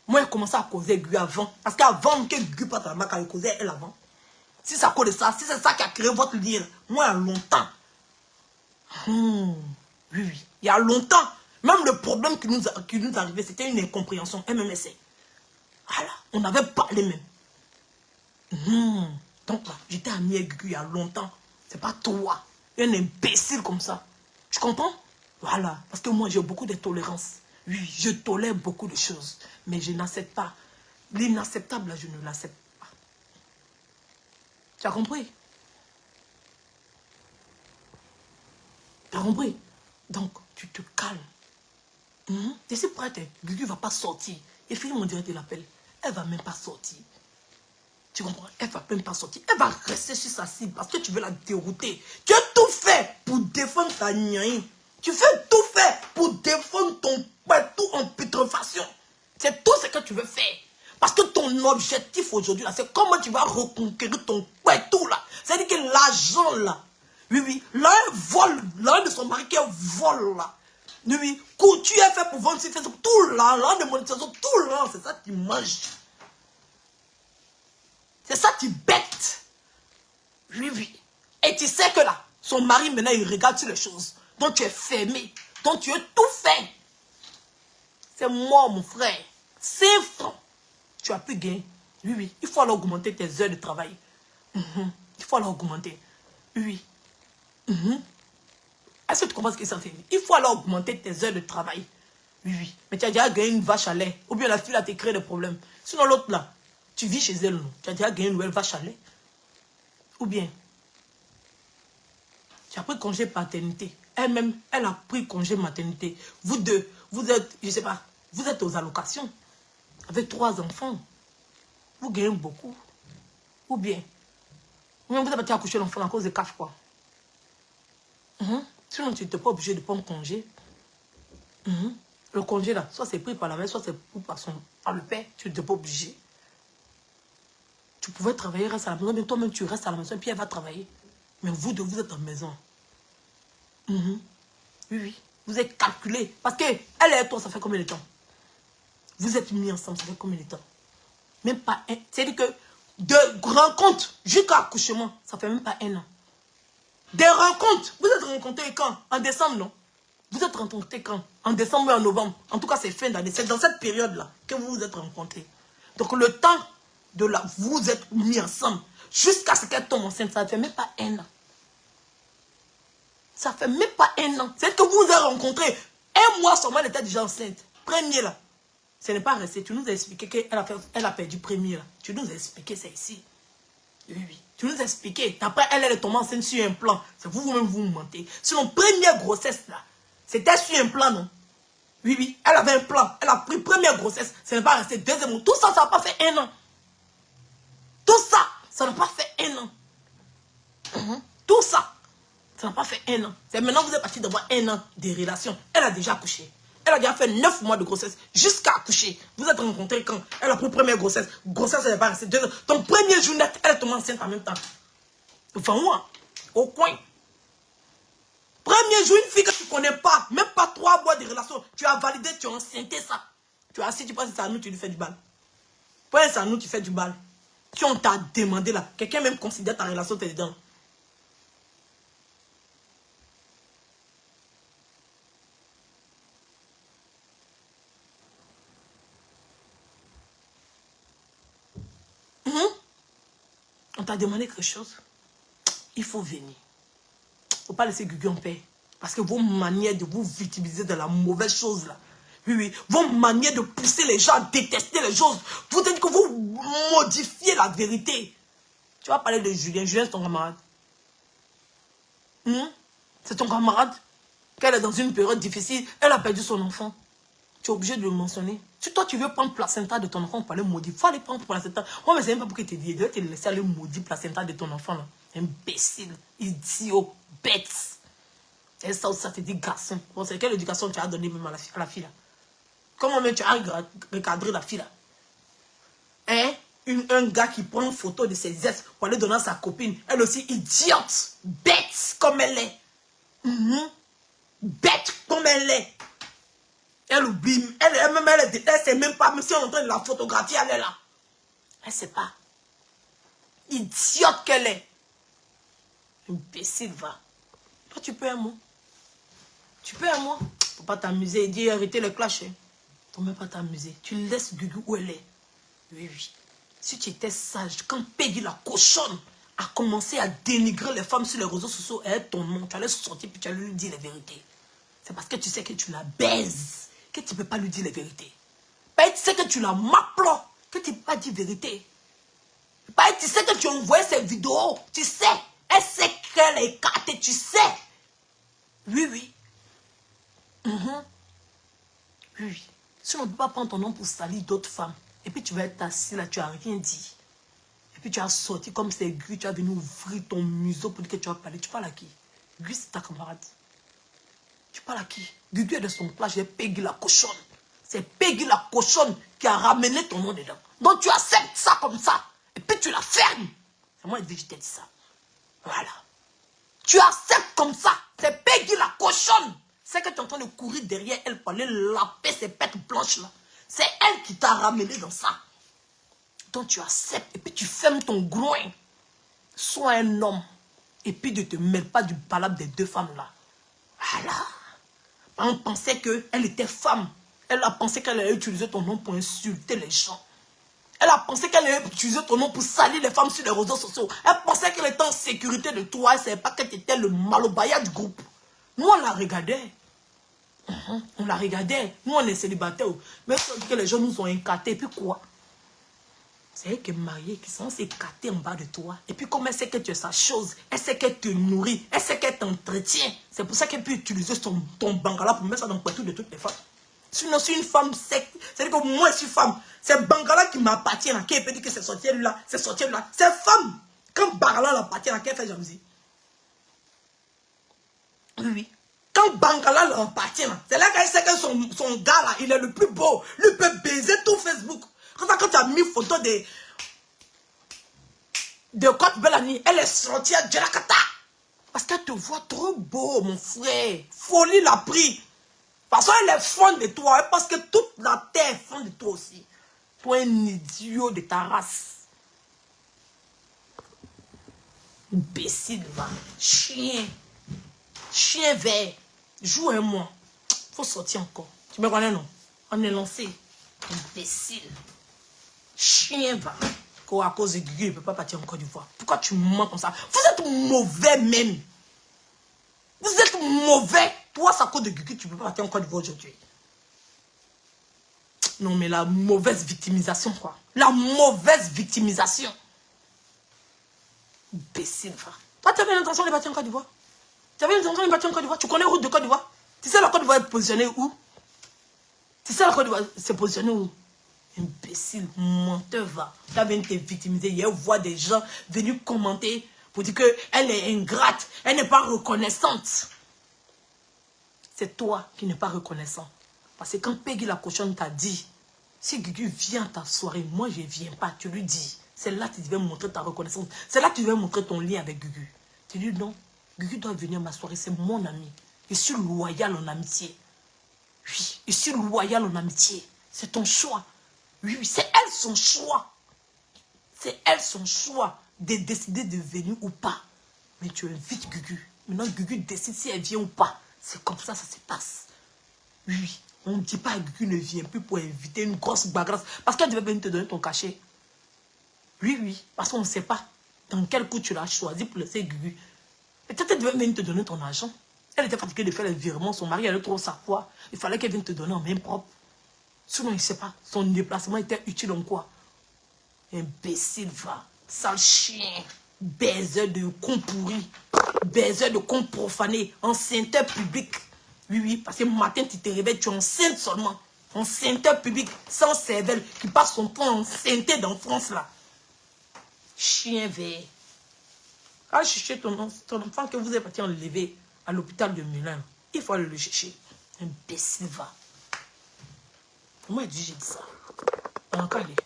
Moi, j'ai commencé à causer avec Gugu avant. Parce qu'avant que Gugu parte à la marque, elle causait elle avant. Si ça cause de ça, si c'est ça qui a créé votre lien, moi, il y a longtemps. Oui, oui. Il y a longtemps. Même le problème qui nous arrivait, c'était une incompréhension. MMSC. Voilà. On avait parlé même. Donc là, j'étais ami avec Gugu il y a longtemps. C'est pas toi. Un imbécile comme ça. Tu comprends? Voilà. Parce que moi, j'ai beaucoup de tolérance. Oui, je tolère beaucoup de choses. Mais je n'accepte pas. L'inacceptable, là, je ne l'accepte pas. Tu as compris? Tu as compris? Donc, tu te calmes. Tu sais pourquoi Gugu ne va pas sortir. Et Philippe mon direct de l'appel. Elle ne va même pas sortir. Tu comprends? Elle ne va même pas sortir. Elle va rester sur sa cible parce que tu veux la dérouter. Tu as tout fait pour défendre ta niaï. Tu fais tout fait pour défendre ton tout en putréfaction. C'est tout ce que tu veux faire. Parce que ton objectif aujourd'hui, c'est comment tu vas reconquérir ton tout là. C'est-à-dire que l'argent là, oui, oui, l'un vole, l'un de son mari qui vole là. Oui, oui, tu es fait pour vendre sur Facebook, tout l'argent de monétisation, tout l'argent, c'est ça que tu manges. C'est ça qui bête. Oui, oui. Et tu sais que là, son mari maintenant, il regarde sur les choses. Donc tu es fermé. Donc tu es tout fait. C'est moi, mon frère. 5 francs. Tu as pu gagner. Oui, oui. Il faut alors augmenter tes heures de travail. Il faut alors augmenter. Oui. Est-ce que tu comprends ce qu'il s'en fait? Il faut alors augmenter tes heures de travail. Oui, oui. Mais tu as déjà gagné une vache à lait. Ou bien la fille a te créé des problèmes. Sinon l'autre là, tu vis chez elle. Non? Tu as déjà gagné une nouvelle vache à lait. Ou bien, tu as pris congé paternité. Elle-même, elle a pris congé maternité. Vous deux, vous êtes, je ne sais pas, vous êtes aux allocations. Avec 3 enfants. Vous gagnez beaucoup. Ou bien, vous avez parti accoucher l'enfant à cause de CAF, quoi. Sinon, tu n'es pas obligé de prendre congé. Le congé, là, soit c'est pris par la mère, soit c'est pris par le père. Tu n'es pas obligé. Tu pouvais travailler, reste à la maison, mais toi-même, tu restes à la maison, et puis elle va travailler. Mais vous deux, vous êtes en maison. Oui, oui. Vous êtes calculé. Parce que elle et toi, ça fait combien de temps? Vous êtes mis ensemble, ça fait combien de temps? Même pas un. C'est-à-dire que de rencontres jusqu'à accouchement, ça fait même pas 1 an. Des rencontres, vous êtes rencontrés quand? En décembre, non? Vous êtes rencontrés quand? En décembre ou en novembre. En tout cas, c'est fin d'année. C'est dans cette période-là que vous vous êtes rencontrés. Donc, le temps de la... Vous êtes mis ensemble jusqu'à ce qu'elle tombe enceinte. Ça ne fait même pas 1 an. Ça fait même pas 1 an. C'est que vous vous êtes rencontrés. 1 mois seulement, elle était déjà enceinte. Premier là. Ce n'est pas resté. Tu nous as expliqué qu'elle a perdu premier. Là. Tu nous as expliqué ça ici. Oui, oui. Tu nous as expliqué. Après, elle est tombée enceinte sur un plan. C'est vous-même, vous mentez. Sur notre première grossesse, là, c'était sur un plan, non? Oui, oui. Elle avait un plan. Elle a pris première grossesse. Ce n'est pas resté deuxième. Tout ça, ça n'a pas fait un an. Tout ça, ça n'a pas fait un an. Tout ça, ça n'a pas fait un an. C'est maintenant que vous êtes parti d'avoir un an de relation. Elle a déjà accouché. Elle a déjà fait 9 mois de grossesse jusqu'à accoucher. Vous êtes rencontrés quand elle a pris première grossesse. Grossesse, elle n'est pas restée 2 ans. Ton premier jour net, elle est tombée enceinte en même temps. Enfin, moi, au coin. Premier jour, une fille que tu ne connais pas, même pas 3 mois de relation, tu as validé, tu as enceinté ça. Tu as assis, tu penses que c'est à nous, tu lui fais du bal. Pourquoi c'est à nous, tu fais du bal? Si on t'a demandé là, quelqu'un même considère ta relation, tu es dedans. On t'a demandé quelque chose, il faut venir. Il ne faut pas laisser Gugu en paix. Parce que vos manières de vous victimiser de la mauvaise chose là, oui, oui, vos manières de pousser les gens à détester les choses, vous dites que vous modifiez la vérité. Tu vas parler de Julien. Julien, c'est ton camarade. C'est ton camarade. Qu'elle est dans une période difficile, elle a perdu son enfant. Tu es obligé de le mentionner. Si toi, tu veux prendre placenta de ton enfant pour aller maudire, il faut aller prendre placenta. Moi, mais c'est même pas pour que tu te dises. Tu dois te laisser aller maudire placenta de ton enfant. Là. Imbécile, idiot, bête. Et ça, ça te dit garçon. Bon, c'est quelle éducation tu as donné même à la fille là? Comment même tu as recadré la fille là? Hein? Un gars qui prend une photo de ses ex pour aller donner à sa copine. Elle aussi, idiote, bête comme elle est. Bête comme elle est. Elle oublie, elle sait même pas, même si on est en train de la photographier, elle est là. Elle sait pas. Idiote qu'elle est. Imbécile, va. Toi, tu peux un mot. Tu peux un mot. Faut pas t'amuser et dire arrêtez le clash. Faut même pas t'amuser. Tu laisses Gugu où elle est. Oui, oui. Si tu étais sage, quand Peggy la cochonne a commencé à dénigrer les femmes sur les réseaux sociaux et ton nom, tu allais sortir puis tu allais lui dire la vérité. C'est parce que tu sais que tu la baises que tu ne peux pas lui dire la vérité. Tu sais que tu la m'appelles, que tu ne peux pas dire la vérité. Tu sais que tu as envoyé ces vidéos. Tu sais. Elle sait qu'elle est écartée. Tu sais. Oui, oui. Oui, oui. Si on ne peut pas prendre ton nom pour salir d'autres femmes, et puis tu vas être assis là, tu n'as rien dit. Et puis tu as sorti comme c'est Guy, tu as venu ouvrir ton museau pour dire que tu as parlé. Tu parles à qui? Guy, c'est ta camarade. Tu parles à qui? Gugu est de son place, j'ai Peggy la cochonne. C'est Peggy la cochonne qui a ramené ton nom dedans. Donc tu acceptes ça comme ça. Et puis tu la fermes. C'est moi qui t'ai dit ça. Voilà. Tu acceptes comme ça. C'est Peggy la cochonne. C'est que tu es en train de courir derrière elle pour aller laper ses pêtes blanches là. C'est elle qui t'a ramené dans ça. Donc tu acceptes et puis tu fermes ton groin. Sois un homme. Et puis ne te mêle pas du palabre des deux femmes là. Voilà. On pensait qu'elle était femme. Elle a pensé qu'elle allait utiliser ton nom pour insulter les gens. Elle a pensé qu'elle allait utiliser ton nom pour salir les femmes sur les réseaux sociaux. Elle pensait qu'elle était en sécurité de toi. Elle ne savait pas qu'elle était le malobaya du groupe. Nous, on la regardait. On la regardait. Nous, on est célibataires. Mais on dit que les gens nous ont écartés. Et puis quoi? C'est elle qui est mariée, qui s'en s'est écartée en bas de toi. Et puis comme elle sait que tu es sa chose, elle sait qu'elle te nourrit, elle sait qu'elle t'entretient. C'est pour ça qu'elle peut utiliser ton bangala pour mettre ça dans le poitou de toutes les femmes. Sinon, si une femme sait, c'est-à-dire que moi je suis femme, c'est bangala qui m'appartient, qui peut dire que c'est sorti de là, c'est sorti de là. C'est femme. Quand bangala l'appartient, qu'elle fait jalousie. Oui, oui. Quand bangala l'appartient, c'est là qu'elle sait que son gars là, il est le plus beau. Lui peut baiser tout Facebook. Quand tu as mis photo de Côte Bellani, elle est sortie à Djelakata. Parce qu'elle te voit trop beau, mon frère. Folie l'a pris. Parce qu'elle est fan de toi. Parce que toute la terre est fan de toi aussi. Toi, un idiot de ta race. Imbécile, va. Chien. Chien vert. Joue un mois. Faut sortir encore. Tu me connais, non? On est lancé. Imbécile. Chien va. À cause de Gugu, il ne peut pas partir en Côte d'Ivoire. Pourquoi tu mens comme ça? Vous êtes mauvais même. Vous êtes mauvais. Toi, c'est à cause de Gugu, tu ne peux pas partir en Côte d'Ivoire aujourd'hui. Non, mais la mauvaise victimisation, quoi. La mauvaise victimisation. Imbécile, va. Toi, tu avais l'intention de bâtir en Côte d'Ivoire? Tu avais l'intention de bâtir en Côte d'Ivoire? Tu connais la route de Côte d'Ivoire? Tu sais la Côte d'Ivoire est positionnée où? Tu sais la Côte d'Ivoire s'est positionnée où? Imbécile, menteur, va. Tu as bien été victimisé. Hier, on voit des gens venus commenter pour dire qu'elle est ingrate, elle n'est pas reconnaissante. C'est toi qui n'es pas reconnaissant. Parce que quand Peggy la cochonne t'a dit, si Gugu vient à ta soirée, moi je ne viens pas, tu lui dis. C'est là que tu devais montrer ta reconnaissance. C'est là que tu devais montrer ton lien avec Gugu. Tu dis non, Gugu doit venir à ma soirée, c'est mon ami. Je suis loyal en amitié. Oui, je suis loyal en amitié. C'est ton choix. Oui, oui, c'est elle son choix. C'est elle son choix de décider de venir ou pas. Mais tu invites Gugu. Maintenant, Gugu décide si elle vient ou pas. C'est comme ça, ça se passe. Oui, on ne dit pas que Gugu ne vient plus pour inviter une grosse bagarre. Parce qu'elle devait venir te donner ton cachet. Oui, oui, parce qu'on ne sait pas dans quel coup tu l'as choisi pour laisser Gugu. Peut-être qu'elle devait venir te donner ton argent. Elle était fatiguée de faire les virements. Son mari allait trop savoir. Il fallait qu'elle vienne te donner en main propre. Sinon, il ne sait pas. Son déplacement était utile en quoi? Imbécile, va. Sale chien. Baiser de con pourri. Baiser de con profané. Enceinteur public. Oui, oui, parce que matin, tu te réveilles, tu es enceinte seulement. Enceinteur public, sans cervelle, qui passe son temps enceinté dans France, là. Chien vert. Ah, chercher ton enfant que vous avez parti enlever à l'hôpital de Milan. Il faut aller le chercher. Imbécile, va. Moi, j'ai dit ça. Encore aller.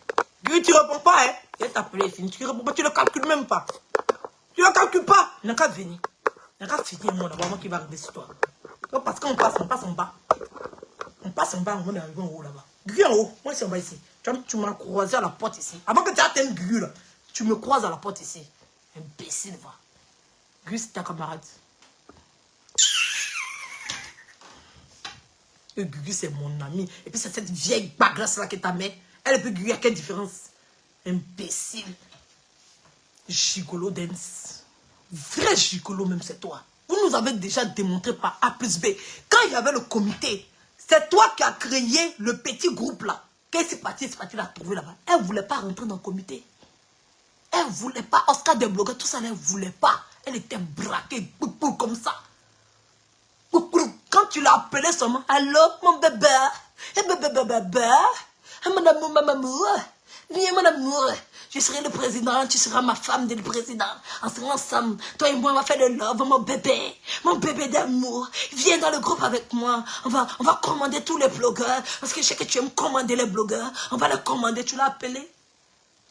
Guy, tu ne réponds pas, hein. Il t'a appelé, fini. Tu ne réponds pas, tu ne le calcules même pas. Tu ne le calcules pas. Il n'a qu'à venir. Il n'a qu'à finir, moi, d'abord, moi qui va arriver sur toi. Donc, parce qu'on passe en bas. On passe en bas, on est arrivé en haut là-bas. Guy en haut, moi, c'est en bas ici. Tu m'as croisé à la porte ici. Avant que tu atteignes Guy, là, tu me croises à la porte ici. Imbécile, va. Guy, c'est ta camarade. Et Gugu, c'est mon ami. Et puis, c'est cette vieille bagrasse-là que ta mère. Elle peut Gugu, à quelle différence? Imbécile. Gigolo dance. Vrai gigolo, même, c'est toi. Vous nous avez déjà démontré par A plus B. Quand il y avait le comité, c'est toi qui as créé le petit groupe là. Qu'est-ce qui est parti la trouver là-bas? Elle ne voulait pas rentrer dans le comité. Elle ne voulait pas. Oscar des blogueurs, tout ça, elle ne voulait pas. Elle était braquée, comme ça. Quand tu l'as appelé seulement, allô, mon bébé, mon amour, viens mon amour, je serai le président, tu seras ma femme de le président, on sera ensemble, toi et moi on va faire le love, mon bébé d'amour, viens dans le groupe avec moi, on va commander tous les blogueurs, parce que je sais que tu aimes commander les blogueurs, on va les commander, tu l'as appelé,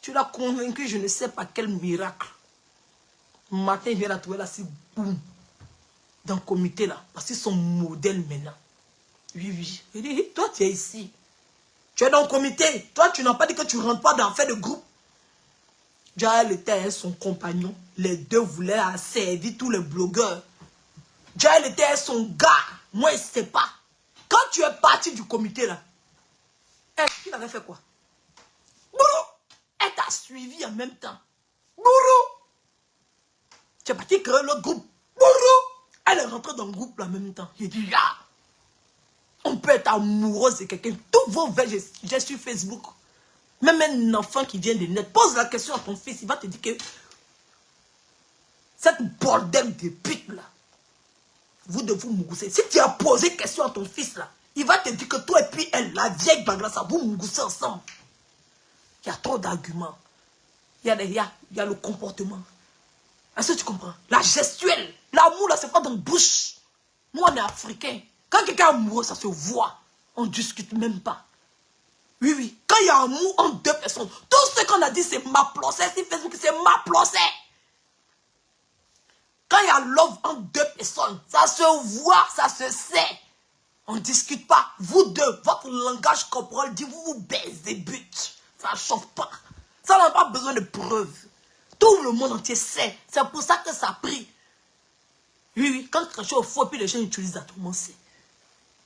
tu l'as convaincu, je ne sais pas quel miracle. Matin, il vient la trouver là, c'est boum. Dans le comité là, parce qu'ils sont modèles maintenant. Oui, oui. Il dit, toi tu es ici. Tu es dans le comité. Toi tu n'as pas dit que tu ne rentres pas dans le fait de groupe. Jaël était son compagnon. Les deux voulaient servir tous les blogueurs. Jaël était son gars. Moi je ne sais pas. Quand tu es parti du comité là, il avait fait quoi? Bourou! Elle t'a suivi en même temps. Bourou! Tu es parti créer l'autre groupe. Bourou! Elle est rentrée dans le groupe en même temps. J'ai dit, là, on peut être amoureuse de quelqu'un. Tous vos veilles, j'ai sur Facebook. Même un enfant qui vient de net, pose la question à ton fils, il va te dire que cette bordel de pute là, vous devez vous mousser. Si tu as posé question à ton fils là, il va te dire que toi et puis elle, la vieille bagrassa, vous moussez ensemble. Il y a trop d'arguments. Il y a le comportement. Est-ce que tu comprends? La gestuelle. L'amour, là, c'est pas dans la bouche. Nous, on est africains. Quand quelqu'un est amoureux, ça se voit. On ne discute même pas. Oui, oui. Quand il y a amour entre deux personnes, tout ce qu'on a dit, c'est ma procès. Si Facebook, c'est ma procès. Quand il y a love entre deux personnes, ça se voit, ça se sait. On ne discute pas. Vous deux, votre langage corporel dit, vous vous baisez, but. Ça ne chauffe pas. Ça n'a pas besoin de preuves. Tout le monde entier sait. C'est pour ça que ça a pris. Oui, oui. Quand quelque chose est faux, puis les gens utilisent ça, tout le monde sait.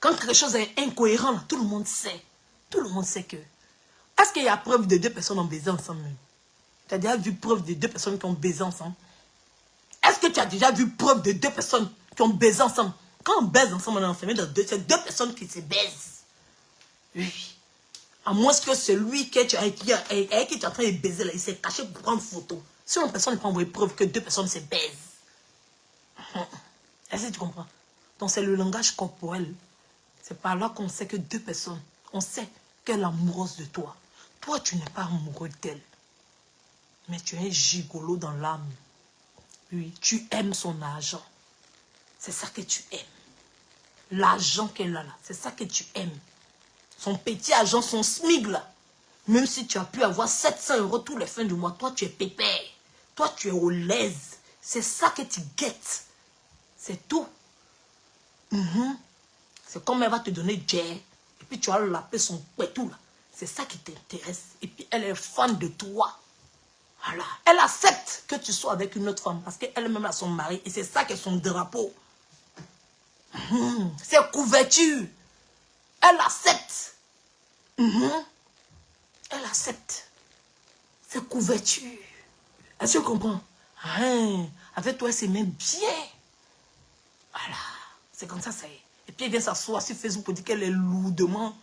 Quand quelque chose est incohérent, tout le monde sait. Tout le monde sait que. Est-ce qu'il y a preuve de deux personnes ont baisé ensemble? Tu as déjà vu preuve de deux personnes qui ont baisé ensemble? Est-ce que tu as déjà vu preuve de deux personnes qui ont baisé ensemble? Quand on baise ensemble, on est enfermé dans deux. C'est deux personnes qui se baisent. Oui. À moins que celui avec qui tu es en train de baiser, là, il s'est caché pour prendre photo. Sinon, personne ne peut envoyer preuve que deux personnes se baisent. Est-ce que tu comprends? Donc, c'est le langage corporel. C'est par là qu'on sait que deux personnes, on sait qu'elle est amoureuse de toi. Toi, tu n'es pas amoureux d'elle. Mais tu es un gigolo dans l'âme. Oui, tu aimes son argent. C'est ça que tu aimes. L'argent qu'elle a là, c'est ça que tu aimes. Son petit argent, son SMIG là. Même si tu as pu avoir 700 € tous les fins du mois, toi tu es pépère. Toi tu es au l'aise. C'est ça que tu guettes. C'est tout. C'est comme elle va te donner Jay. Et puis tu vas l'appeler son pétou là. C'est ça qui t'intéresse. Et puis elle est fan de toi. Voilà. Elle accepte que tu sois avec une autre femme parce qu'elle-même a son mari. Et c'est ça qui est son drapeau. C'est couverture. Elle accepte. Elle accepte. C'est couverture. Est-ce que tu comprends? Avec toi, elle s'aimait bien. Voilà. C'est comme ça, ça y est. Et puis elle vient s'asseoir sur Facebook pour dire qu'elle est lourdement.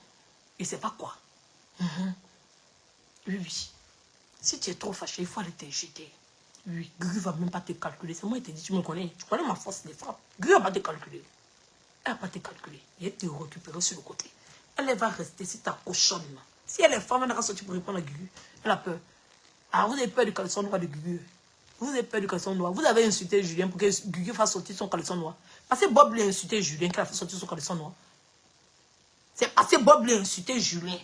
Et c'est pas quoi. Oui. Si tu es trop fâché, il faut aller te jeter. Oui, Gru va même pas te calculer. C'est moi qui te dis, tu me connais. Tu connais ma force des frappes. Gru va pas te calculer. Elle va pas te calculer. Elle va te récupérer sur le côté. Elle va rester si ta cochonne. Si elle est femme, elle va sortir pour répondre à Gru. Elle a peur. Ah, vous avez peur du caleçon noir de Gru. Vous avez peur du caleçon noir. Vous avez insulté Julien pour que Gru fasse sortir son caleçon noir. Parce que Bob l'a insulté Julien qu'elle a fait sortir son caleçon noir. C'est parce que Bob l'a insulté Julien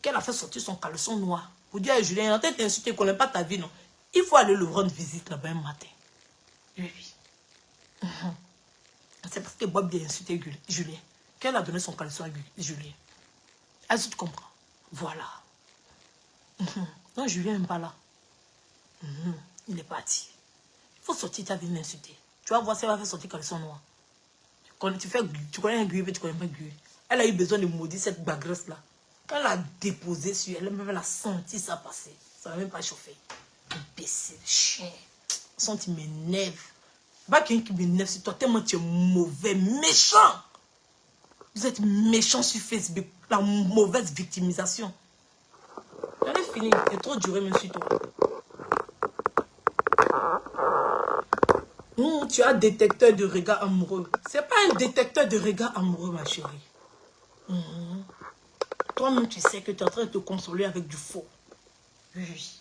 qu'elle a fait sortir son caleçon noir. Vous dites à Julien, il a peut-être insulté, il ne connaît pas ta vie, non. Il faut aller le rendre visite là-bas un matin. Oui. C'est parce que Bob l'a insulté Julien qu'elle a donné son caleçon à Julien. Est-ce que tu comprends? Voilà. Non, Julien n'est pas là. Il est parti. Il faut sortir, tu as bien insulté. Tu vas voir si elle va faire sortir caleçon noir. Tu connais un gueux, mais tu connais pas un gueux. Elle a eu besoin de maudire cette bagresse là. Quand elle a déposé sur elle, même elle a senti ça passer. Ça n'a même pas chauffé. Imbécile, chien. Sans tu m'énerves. Pas quelqu'un qui m'énerve sur toi, tellement tu es mauvais, méchant. Vous êtes méchant sur Facebook. La mauvaise victimisation. J'en ai fini. Il est trop duré même sur toi. Tu as un détecteur de regard amoureux. C'est pas un détecteur de regard amoureux, ma chérie. Toi-même, tu sais que tu es en train de te consoler avec du faux. Oui.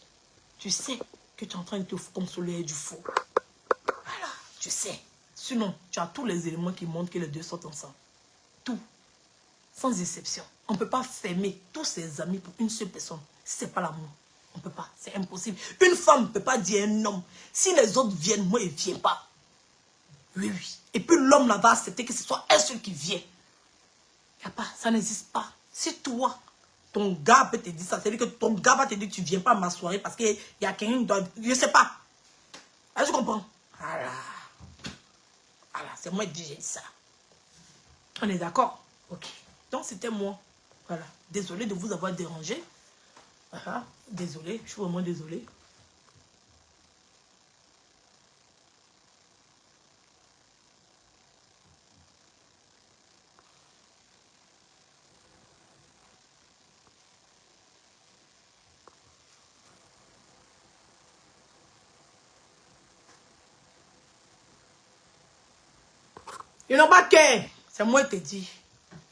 Tu sais que tu es en train de te consoler avec du faux. Voilà, tu sais. Sinon, tu as tous les éléments qui montrent que les deux sont ensemble. Tout. Sans exception. On ne peut pas fermer tous ses amis pour une seule personne. Si ce n'est pas l'amour. On ne peut pas. C'est impossible. Une femme ne peut pas dire à un homme. Si les autres viennent, moi, il ne vient pas. Oui. Et puis l'homme là va accepter que ce soit un seul qui vient. Il n'y a pas. Ça n'existe pas. Si toi, ton gars peut te dire ça, c'est-à-dire que ton gars va te dire que tu ne viens pas à ma soirée parce qu'il y a quelqu'un qui doit... Je ne sais pas. Est-ce que tu comprends? Voilà. C'est moi qui dis ça. On est d'accord? Ok. Donc c'était moi. Voilà. Désolé de vous avoir dérangé. Voilà. Désolé. Je suis vraiment désolé. Ils n'ont pas qu'un. C'est moi qui te dis.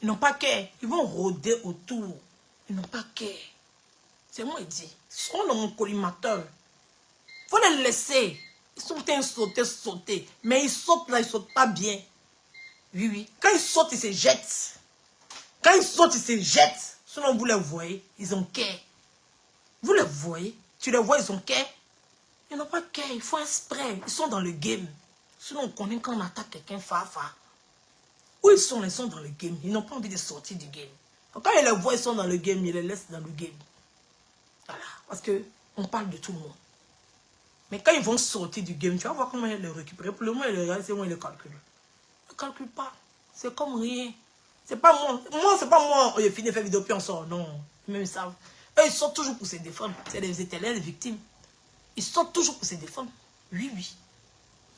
Ils n'ont pas qu'un. Ils vont rôder autour. Ils n'ont pas qu'un. C'est moi qui dis. Ils sont dans mon collimateur. Il faut les laisser. Ils sont en train de sauter. Mais ils sautent là, ils ne sautent pas bien. Oui. Quand ils sautent, ils se jettent. Quand ils sautent, ils se jettent. Sinon, vous les voyez, ils ont qu'un. Vous les voyez. Tu les vois, ils ont qu'un. Ils n'ont pas qu'un. Ils font un spray. Ils sont dans le game. Sinon, on connaît quand on attaque quelqu'un, fa. Où ils sont dans le game. Ils n'ont pas envie de sortir du game. Donc, quand ils les voient, ils sont dans le game, ils les laissent dans le game. Voilà. Parce qu'on parle de tout le monde. Mais quand ils vont sortir du game, tu vas voir comment ils les récupèrent. Pour le moment, ils les regardent, c'est moi, ils les calculent. Ils ne calculent pas. C'est comme rien. C'est pas moi. Moi, c'est pas moi. Il finit de faire vidéo, puis on sort. Non. Même ils savent. Eux, ils sortent toujours pour se défendre. C'est des éternelles victimes. Ils sortent toujours pour se défendre. Oui.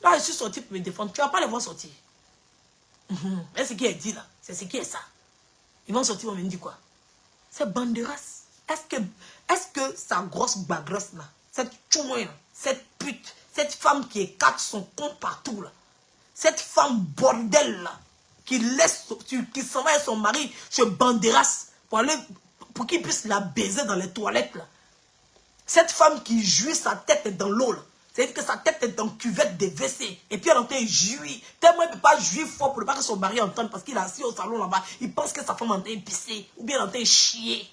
Là, je suis sorti pour me défendre. Tu ne vas pas les voir sortir. Mais ce qui est dit là, c'est ce qui est ça. Ils vont sortir, on me dit quoi? C'est Banderas. Est-ce que sa grosse bagrasse là, cette choumoine, cette pute, cette femme qui écarte son con partout là, cette femme bordel là, qui s'en va avec son mari chez Banderas pour qu'il puisse la baiser dans les toilettes là. Cette femme qui jouit sa tête dans l'eau là. C'est-à-dire que sa tête est dans cuvette de WC. Et puis elle entend jouir. Tellement elle ne peut pas jouir fort pour ne pas que son mari entende parce qu'il est assis au salon là-bas. Il pense que sa femme entend pisser. Ou bien elle entend chier.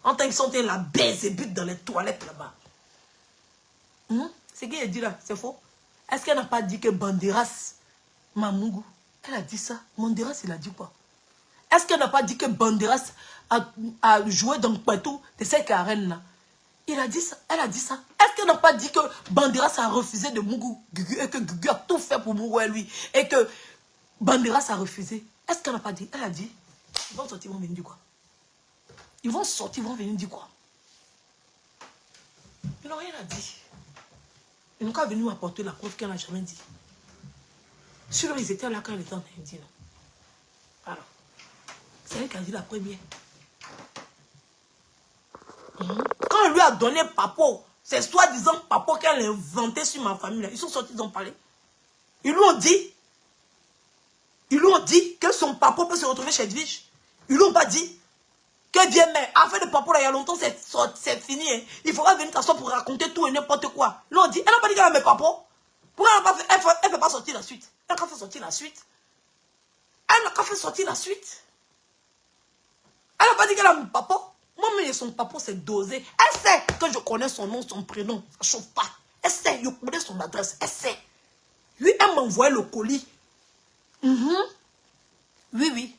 Entend qu'ils sont en train de la baiser but dans les toilettes là-bas. C'est ce qu'elle dit là, c'est faux. Est-ce qu'elle n'a pas dit que Banderas, Mamungu, elle a dit ça? Banderas, il a dit quoi? Est-ce qu'elle n'a pas dit que Banderas a joué dans le plateau de cette arène là? Il a dit ça, elle a dit ça. Est-ce qu'elle n'a pas dit que Banderas a refusé de Mungu Gugu et que Gugu a tout fait pour Mungu et lui et que Banderas a refusé? Est-ce qu'elle n'a pas dit? Elle a dit. Ils vont sortir, ils vont venir dire quoi? Ils vont sortir, ils vont venir dire quoi? Ils n'ont rien à dire. Ils n'ont qu'à venir m'apporter la preuve qu'elle n'a jamais dit. Sinon, ils étaient là quand elle était en train de dire non. Alors, c'est elle qui a dit la première. Quand on lui a donné Papo, c'est soi-disant Papo qu'elle a inventé sur ma famille. Là. Ils sont sortis, ils ont parlé. Ils lui ont dit que son Papo peut se retrouver chez Edwige. Ils lui ont pas dit que viens mais affaire de Papo là, il y a longtemps, c'est fini. Hein. Il faudra venir t'asseoir pour raconter tout et n'importe quoi. Ils lui ont dit, elle n'a pas dit qu'elle a mes Papo. Pourquoi elle n'a pas fait, elle ne fait pas sortir la suite? Elle n'a pas fait sortir la suite. Elle n'a pas fait sortir la suite. Elle n'a pas dit qu'elle a mes Papo. Moi-même, et son papa, c'est dosé. Elle sait que je connais son nom, son prénom. Ça ne chauffe pas. Elle sait, je connais son adresse. Elle sait. Lui, elle m'a envoyé le colis. Oui, oui.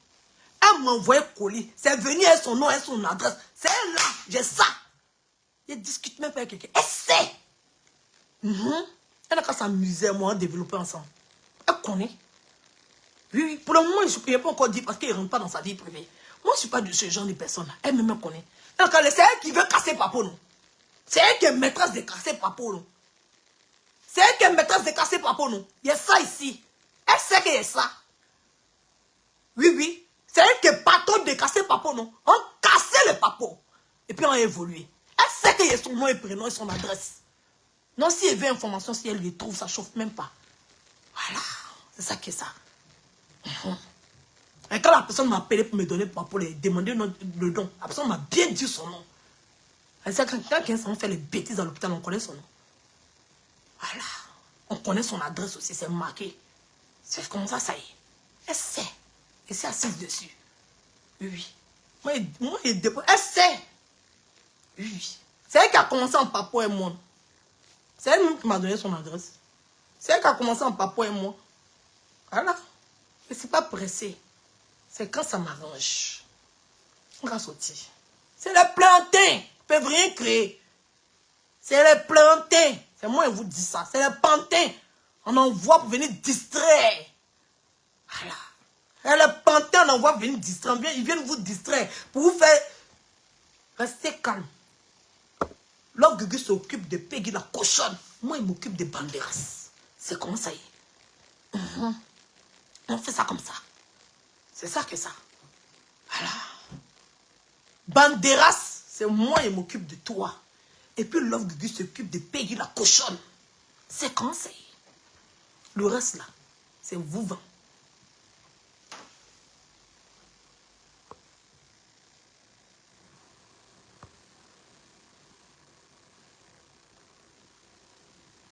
Elle m'a envoyé le colis. C'est venu avec son nom et son adresse. C'est elle là. J'ai ça. Je discute même pas avec quelqu'un. Elle sait. Elle n'a qu'à s'amuser, moi, à développer ensemble. Elle connaît. Oui, oui. Pour le moment, je ne peux pas encore dire parce qu'elle ne rentre pas dans sa vie privée. Moi, je ne suis pas de ce genre de personne là. Elle me connaît. C'est elle qui veut casser Papo, non? C'est elle qui est maîtresse de casser Papo, non? C'est elle qui est maîtresse de casser Papo, non? Il y a ça ici. Elle sait qu'il y a ça. Oui, oui. C'est elle qui est patronne de casser Papo, non? On cassait le Papo. Et puis on a évolué. Elle sait qu'il y a son nom et prénom et son adresse. Non, si elle veut information, si elle les trouve, ça ne chauffe même pas. Voilà. C'est ça qui est ça. Et quand la personne m'a appelé pour me donner pour les demander le don, la personne m'a bien dit son nom. Quand quelqu'un fait les bêtises à l'hôpital, on connaît son nom. Voilà. On connaît son adresse aussi, c'est marqué. C'est comme ça, ça y est. Elle sait. Elle s'est assise dessus. Oui, oui. Moi, elle sait. Oui, oui. C'est elle qui a commencé en Papo et moi. C'est elle même qui m'a donné son adresse. C'est elle qui a commencé en Papo et moi. Voilà. Je ne suis pas pressée. C'est quand ça m'arrange. On va sortir. C'est les plantains. Ils ne peuvent rien créer. C'est les plantains. C'est moi qui vous dis ça. C'est les pantins. On envoie pour venir distraire. Voilà. Et les pantins, on envoie pour venir distraire. Ils viennent vous distraire. Pour vous faire rester calme. L'homme Gugu s'occupe de Peggy la cochonne. Moi, il m'occupe de Banderas. C'est comme ça y est. On fait ça comme ça. C'est ça que ça. Voilà. Banderas, c'est moi qui m'occupe de toi. Et puis Love Gugu s'occupe de Peggy la cochonne. C'est comme ça. Le reste là, c'est vous vend.